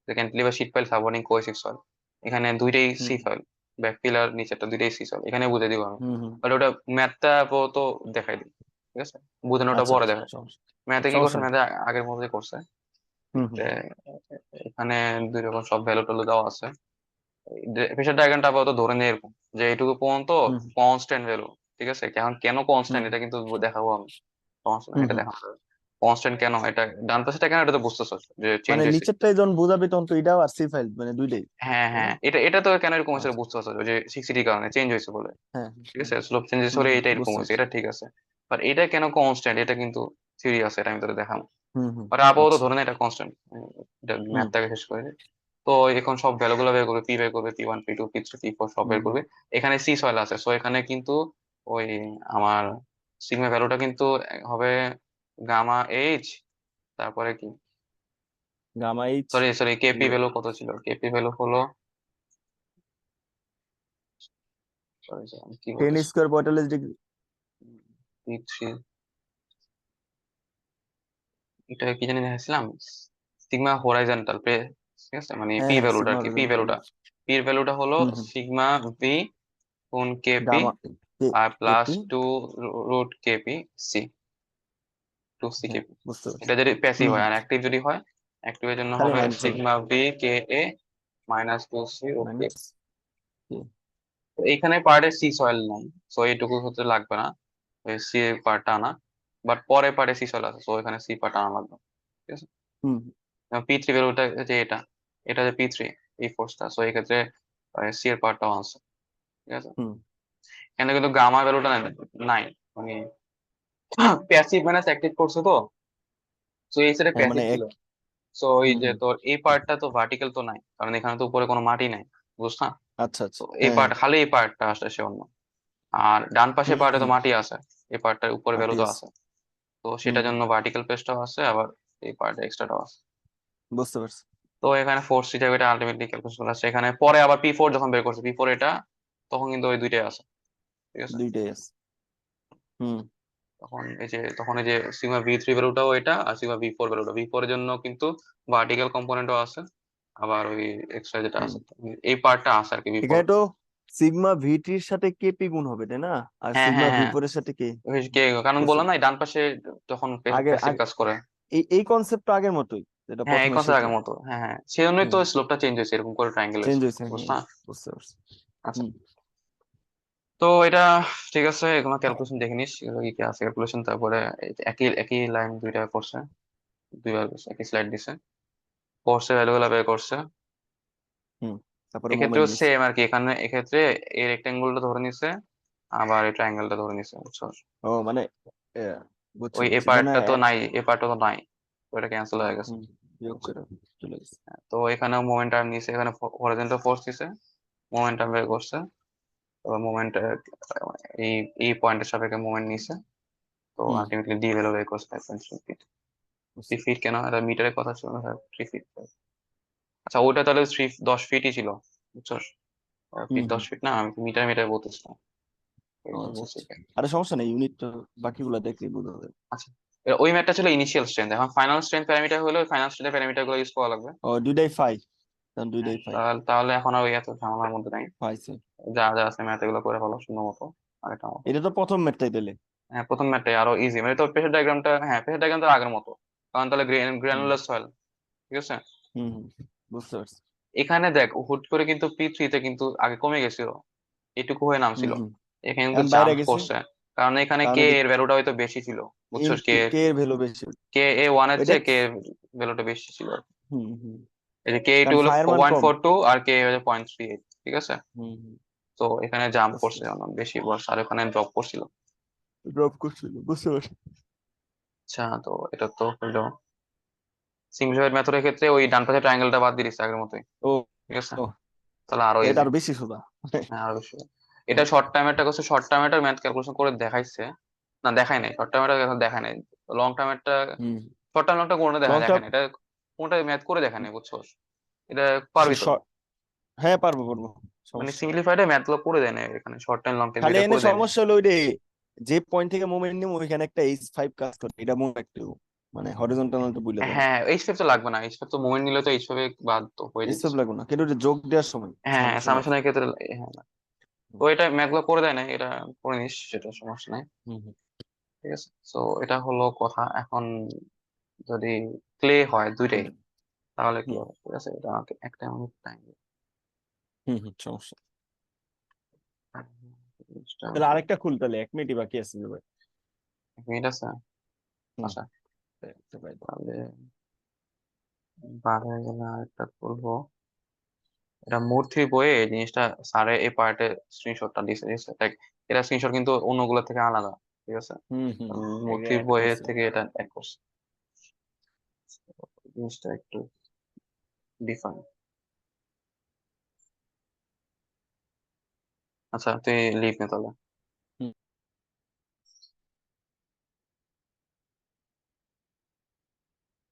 cantilever sheet pile supporting cohesive soil, এখানে দুইটাই C hmm phi, back pillar নিচেরটা দুইটাই সি সয়েল, এখানে বুঝে দিব আমি। হুম। বাট ওটা ম্যাথটা আপাতত দেখাই দিই, ঠিক আছে? বোঝানোটা আচ্ছা পরে আচ্ছা, দেখাই। সমস্যা ম্যাথে কি করছে, সমস্যা নেই। ম্যাথে আগের মতোই করছে। হুম। যে এখানে দুই রকম সব ভ্যালু ট্যালু দেওয়া আছে। প্রেশার ডায়াগ্রামটা আপাতত ধরে নিয়ে এরকম যে এইটুকু পর্যন্ত হুম কনস্ট্যান্ট ভ্যালু, ঠিক আছে? এখন কেন কনস্ট্যান্ট হুম এটা কিন্তু দেখাবো আমি, সমস্যা না, হুম এটা হুম। দেখাবো। কনস্ট্যান্ট কেন, এটা ডান পাশেটা কেন এটা তো বুঝতেছো যে চেঞ্জ মানে হয়েছে। নিচেরটাই যখন বুঝাবি তখন তো এটাও আর সি ফাইল মানে দুইটাই, হ্যাঁ তাই না? হ্যাঁ, এটা এটা তো কেন এরকম হয়েছে আচ্ছা। বুঝতে পারছো, যে 60 কারণে চেঞ্জ হয়েছে বলে, হ্যাঁ ঠিক আছে? স্লোপ চেঞ্জেস হলে এটা এরকম বুঝতে হয়েছে, পারছি। এটা ঠিক আছে। বাট এটা কেন কনস্ট্যান্ট, এটা কিন্তু সিরিয়াস, এটা আমি তোদের দেখাবো। হুম। বাট আপাতত আচ্ছা। ধরে না এটা কনস্ট্যান্ট, এটা হুম ম্যাথটাকে শেষ করে দিই। তো এখন সব ভ্যালু গুলো বের করবে, পি বের করবে, P one, P two, P three, P four সব বের হুম। করবে। এখানে সি সয়েল আছে, সো এখানে কিন্তু ওই আমার সিগমা ভ্যালুটা কিন্তু হবে গামা এইচ, তারপরে কি, gamma H sorry sorry, KP হলো ভ্যালু কত ছিল, কেপি ভ্যালু হলো, সরি আমি কি 10 বলতেছি, স্কোয়ার 45 ডিগ্রি। পি থ্রি, এটা কি জানি দেখাচ্ছিলাম, সিগমা হরাইজন্টাল, ঠিক আছে, মানে হ্যাঁ পি হ্যাঁ, ভ্যালুটা সিগমা আর কি, পি হরিজন্টাল। ভ্যালুটা, পি এর ভ্যালুটা হলো হুম। সিগমা ভি গুণ কেপি গামা আর প্লাস কেপি। 2 √কেপি সি, 2 সি হ্যাঁ কেপি। বুঝতে পারছি। এটা যদি প্যাসিভ হুম। হয়, আর অ্যাক্টিভ যদি হয়, অ্যাক্টিভের জন্য খালি হবে মাইনাস হবে। সিগমা ভি কে এ মাইনাস 2 সি ওকে। মাইনাস কে। তো এইখানে পার্টে সি সয়েল নাই, সো এইটুকু হতে লাগবে না ওই সি পার্টটা আনা, বাট পরে পার্টে সি সয়েল আছে, সো এখানে সি পার্ট আনা লাগবে, ঠিক আছে? হুম পি থ্রি ভ্যালুটা যে এটা, এটা যে পি থ্রি, এই ফোর্সটা, সো এই ক্ষেত্রে সি এর পার্টটাও আছে, ঠিক আছে? হুম। এখানে কিন্তু গামা ভ্যালুটা নাই, মানে প্যাসিভ মাইনাস অ্যাক্টিভ করছে তো, সো এই সাইডে হ্যাঁ মানে প্যাসিভ ছিল। এক। সো এই যে হুম। তোর এই পার্টটা তো ভার্টিক্যাল তো নাই, কারণ এখানে তো উপরে কোনো মাটি নাই, বুঝছ না? আচ্ছা আচ্ছা, তো এই হ্যাঁ পার্ট, হ্যাঁ। খালি এই পার্টটা আসলে সে অন্য। আর ডান পাশে পার্টে তো হুম। মাটি আছে, এই পার্টটার উপরে ভ্যালু তো আরটিএস। আছে, তো হুম সেটার জন্য ভার্টিক্যাল প্লেসটাও আছে, আবার এই পার্টে এক্সট্রাটাও আছে। বুঝতে পারছি। তো এখানে ফোর্স হিসাবে এটা আলটিমেটলি ক্যালকুলেশন চলে আসছে, এখানে পরে আবার পি ফোর যখন বের করছে, পি ফোর এটা, তখন কিন্তু ওই দুইটাই আছে, ঠিক আছে? দুইটাই আছে। হুম তখন এই যে সিগমা ভি থ্রি ভ্যালুটাও এটা, আর সিগমা ভি ফোর ভ্যালুটা, ভি ফোর এর জন্য কিন্তু ভার্টিক্যাল কম্পোনেন্টও আছে, আবার ওই এক্সট্রা যেটা হুম। আছে এই পার্টটা আছে আর কি ভি ফোর। এখানে তো সিগমা ভিটির সাথে কেপি গুণ হবে তাই না? আর হ্যাঁ সিগমা হ্যাঁ ভি হ্যাঁ, ফোর এর সাথে কে? কারণ বুঝছো? বললাম না এই ডান পাশে তখন আগে প্যাসিভ আগে কাজ করে। এই কনসেপ্ট আগের মতোই, যেটা হ্যাঁ, এই প্রথমে কথা আগের শিখলাম। মতো, হ্যাঁ হ্যাঁ, সেজন্যই তো হুম। স্লোপটা চেঞ্জ হয়েছে, এরকম করে ট্রায়াঙ্গেল চেঞ্জ হয়েছে, হয়েছে, হ্যাঁ, বুঝছা? বুঝতে পারছি। আচ্ছা, হুম তো এটা ঠিক আছে, এগুলো ক্যালকুলেশন দেখে নিস এগুলো কি কি আছে ক্যালকুলেশন। তারপরে এই যে একই একই লাইন দুইটা করছে, দুইবার করছে, একই স্লাইড দিছে, করছে ভ্যালুগুলো বের করছে। হুম। তারপরে এক্ষেত্রেও মোমেন্ট নিস। সেম আর কি, এখানে এক্ষেত্রে এই রেক্টেঙ্গেলটা ধরে নিছে, আবার এই ট্রায়াঙ্গেলটা ধরে নিছে, বুঝছো? ও মানে আহ, বুঝছি ওই এ বুঝছি মানে পার্টটা তো নাই, এ পার্টটা তো নাই, তো এটা ক্যান্সেল হয়ে গেছে, হুম, বিয়োগ বুঝছো? করে চলে গেছে। তো এখানে মোমেন্টাম নিছে, এখানে হরিজন্টাল ফোর্স দিছে, মোমেন্টাম বের করছে, তো মোমেন্ট এই এই পয়েন্টের সাপেক্ষে মোমেন্ট নিছে, তো হুম, আলটিমেটলি ডি ভ্যালু বের করছে 5.3 ফিট। বুঝছি। 3 ফিট কেন, এটা মিটারের কথা ছিল না স্যার, 3 ফিট। আচ্ছা, ওইটা তাহলে 10 ফিটই ছিল, বুঝছো? হুম ফিট হুম। 10 ফিট না, আমি মিটার মিটার বলতেছিলাম, এই ও জন্য আচ্ছা বলছি আচ্ছা। এটা। আরে সমস্যা নেই, ইউনিট তো বাকিগুলো দেখলেই বোঝা যাবে। আচ্ছা, ওই ম্যাথটা ছিল ইনিশিয়াল স্ট্রেন্থ, এখন ফাইনাল স্ট্রেন্থ প্যারামিটার হলে ফাইনাল স্ট্রেন্থ প্যারামিটার গুলো ইউজ করা লাগবে। ও দুইটাই ফাই, তখন হ্যাঁ, দুইটাই ফাই। তাহলে তাহলে এখন আর ওই এত ঝামেলার মধ্যে নাই, ফাইছে। যা যা আছে ম্যাথ এগুলো করে ভালো সুন্দর মতো, আগেরটার মতো। এটা তো প্রথম ম্যাথটাই দিলে। হ্যাঁ, প্রথম ম্যাথটাই আরো ইজি, মানে তো প্রেশার ডায়াগ্রামটা, হ্যাঁ প্রেশার ডায়াগ্রাম তো আগের মতো, কারণ তাহলে হুম গ্রানুলার সয়েল, ঠিক আছে। হুম হুম, বুঝতে পারছি। এখানে দেখ হুট করে কিন্তু পি3 তে কিন্তু আগে কমে গেছিল, এটুকু হয়ে হুম নামছিল, হুম। এখানে কিন্তু এখন বাইরে জাম্প গেছে, করছে, কারণ এখানে কারণ কে ওই এর ভ্যালুটা হয়তো বেশি ছিল, বুঝছো? কে কে এর ভ্যালু বেশি। কে এ ওয়ান এর ওইটা চেয়ে কে ভ্যালুটা বেশি ছিল। হুম হুম। এই যে কে টু কারণ হলো ফায়ার মান পয়েন্ট কম। ফোর টু আর কে হলো 0.38, ঠিক আছে। হুম হুম, তো এখানে জাম্প বুঝতে করছে পারছি। অনেক বেশি বর্ষ, আর ওখানে ড্রপ করছিল। ড্রপ করছিল, বুঝতে পারছি। আচ্ছা, তো এটা তো হলো সিমপ্লিফাইড মেথডের ক্ষেত্রে ওই ডান পাশে ট্রায়াঙ্গেলটা বাদ দিয়ে দিচ্ছে আগের মতোই, ও ঠিক আছে, ও, তাহলে আরো এটা ইজি। আরো বেশি সোজা। হ্যাঁ, আরো বেশি। এটা শর্ট টাইমেরটা করছে, শর্ট টাইমেরটা ম্যাথ ক্যালকুলেশন করে দেখাইছে, না দেখাই নাই, শর্ট টাইমেরটা এখন দেখায় নাই, লং টাইমেরটা, হুম। শর্ট টাইম লংটা কোনটা লং দেখায় টার্ম। নাই, এটা কোনটা ম্যাথ করে দেখায় নাই, বুঝছো? এটা পারবি তো, হ্যাঁ পারবো পারবো, মানে সমস্যা নেই। সিম্পলিফাইড ম্যাথ গুলো করে দেয় না এখানে, শর্ট টাইম লং টাইম খালি দুইটা এনে করে দেয় না। সমস্যা হলো ওই রে, যে পয়েন্ট থেকে মোমেন্ট নিব ওইখানে একটা H5 কাজ করে, এটা মনে রাখতে হবে। মানে হরিজন্টাল তো বুঝলে দেবো। হ্যাঁ, এইচ ফাইভ তো লাগবে না, এইচ ফাইভ তো মোমেন্ট নিলে তো এইচ ফাইভ বাদ তো হয়ে H5 যেতেছে। লাগবে না, কিন্তু ওটা যোগ দেওয়ার সময় হ্যাঁ হ্যাঁ, সামেশনের সামেশনের ক্ষেত্রে হ্যাঁ, তো এটা ম্যাথ গুলো করে দেয় না, এটা করে নিস, সেটা সমস্যা নাই, হুম হুম ঠিক আছে। তো এটা হলো কথা। এখন যদি ক্লে হয় দুইটাই, হুম তাহলে কি হুম হবে, ঠিক আছে, এটা আমাকে একটা মিনিট টাইম। সমস্যা। তাহলে আরেকটা খুল, তাহলে 1 মিনিটই বাকি আছে ভাই। এক মিনিট আছে। হুম। আচ্ছা, দেখতে পাই দাও। তাহলে বার হয়ে গেলে আরেকটা করবো। এটা মোড থ্রি বইয়ে এই জিনিসটা স্যারে এই পার্টে স্ক্রিনশটটা দিছে, ঠিক আছে, এটা স্ক্রিনশট কিন্তু অন্যগুলো থেকে আলাদা, ঠিক আছে। হুম হুম। মোড আগে থ্রি অ্যাড বইয়ের করছে। থেকে এটা অ্যাড করছে, জিনিসটা একটু ডিফারেন্ট। আচ্ছা, তুই লিখ নে তাহলে।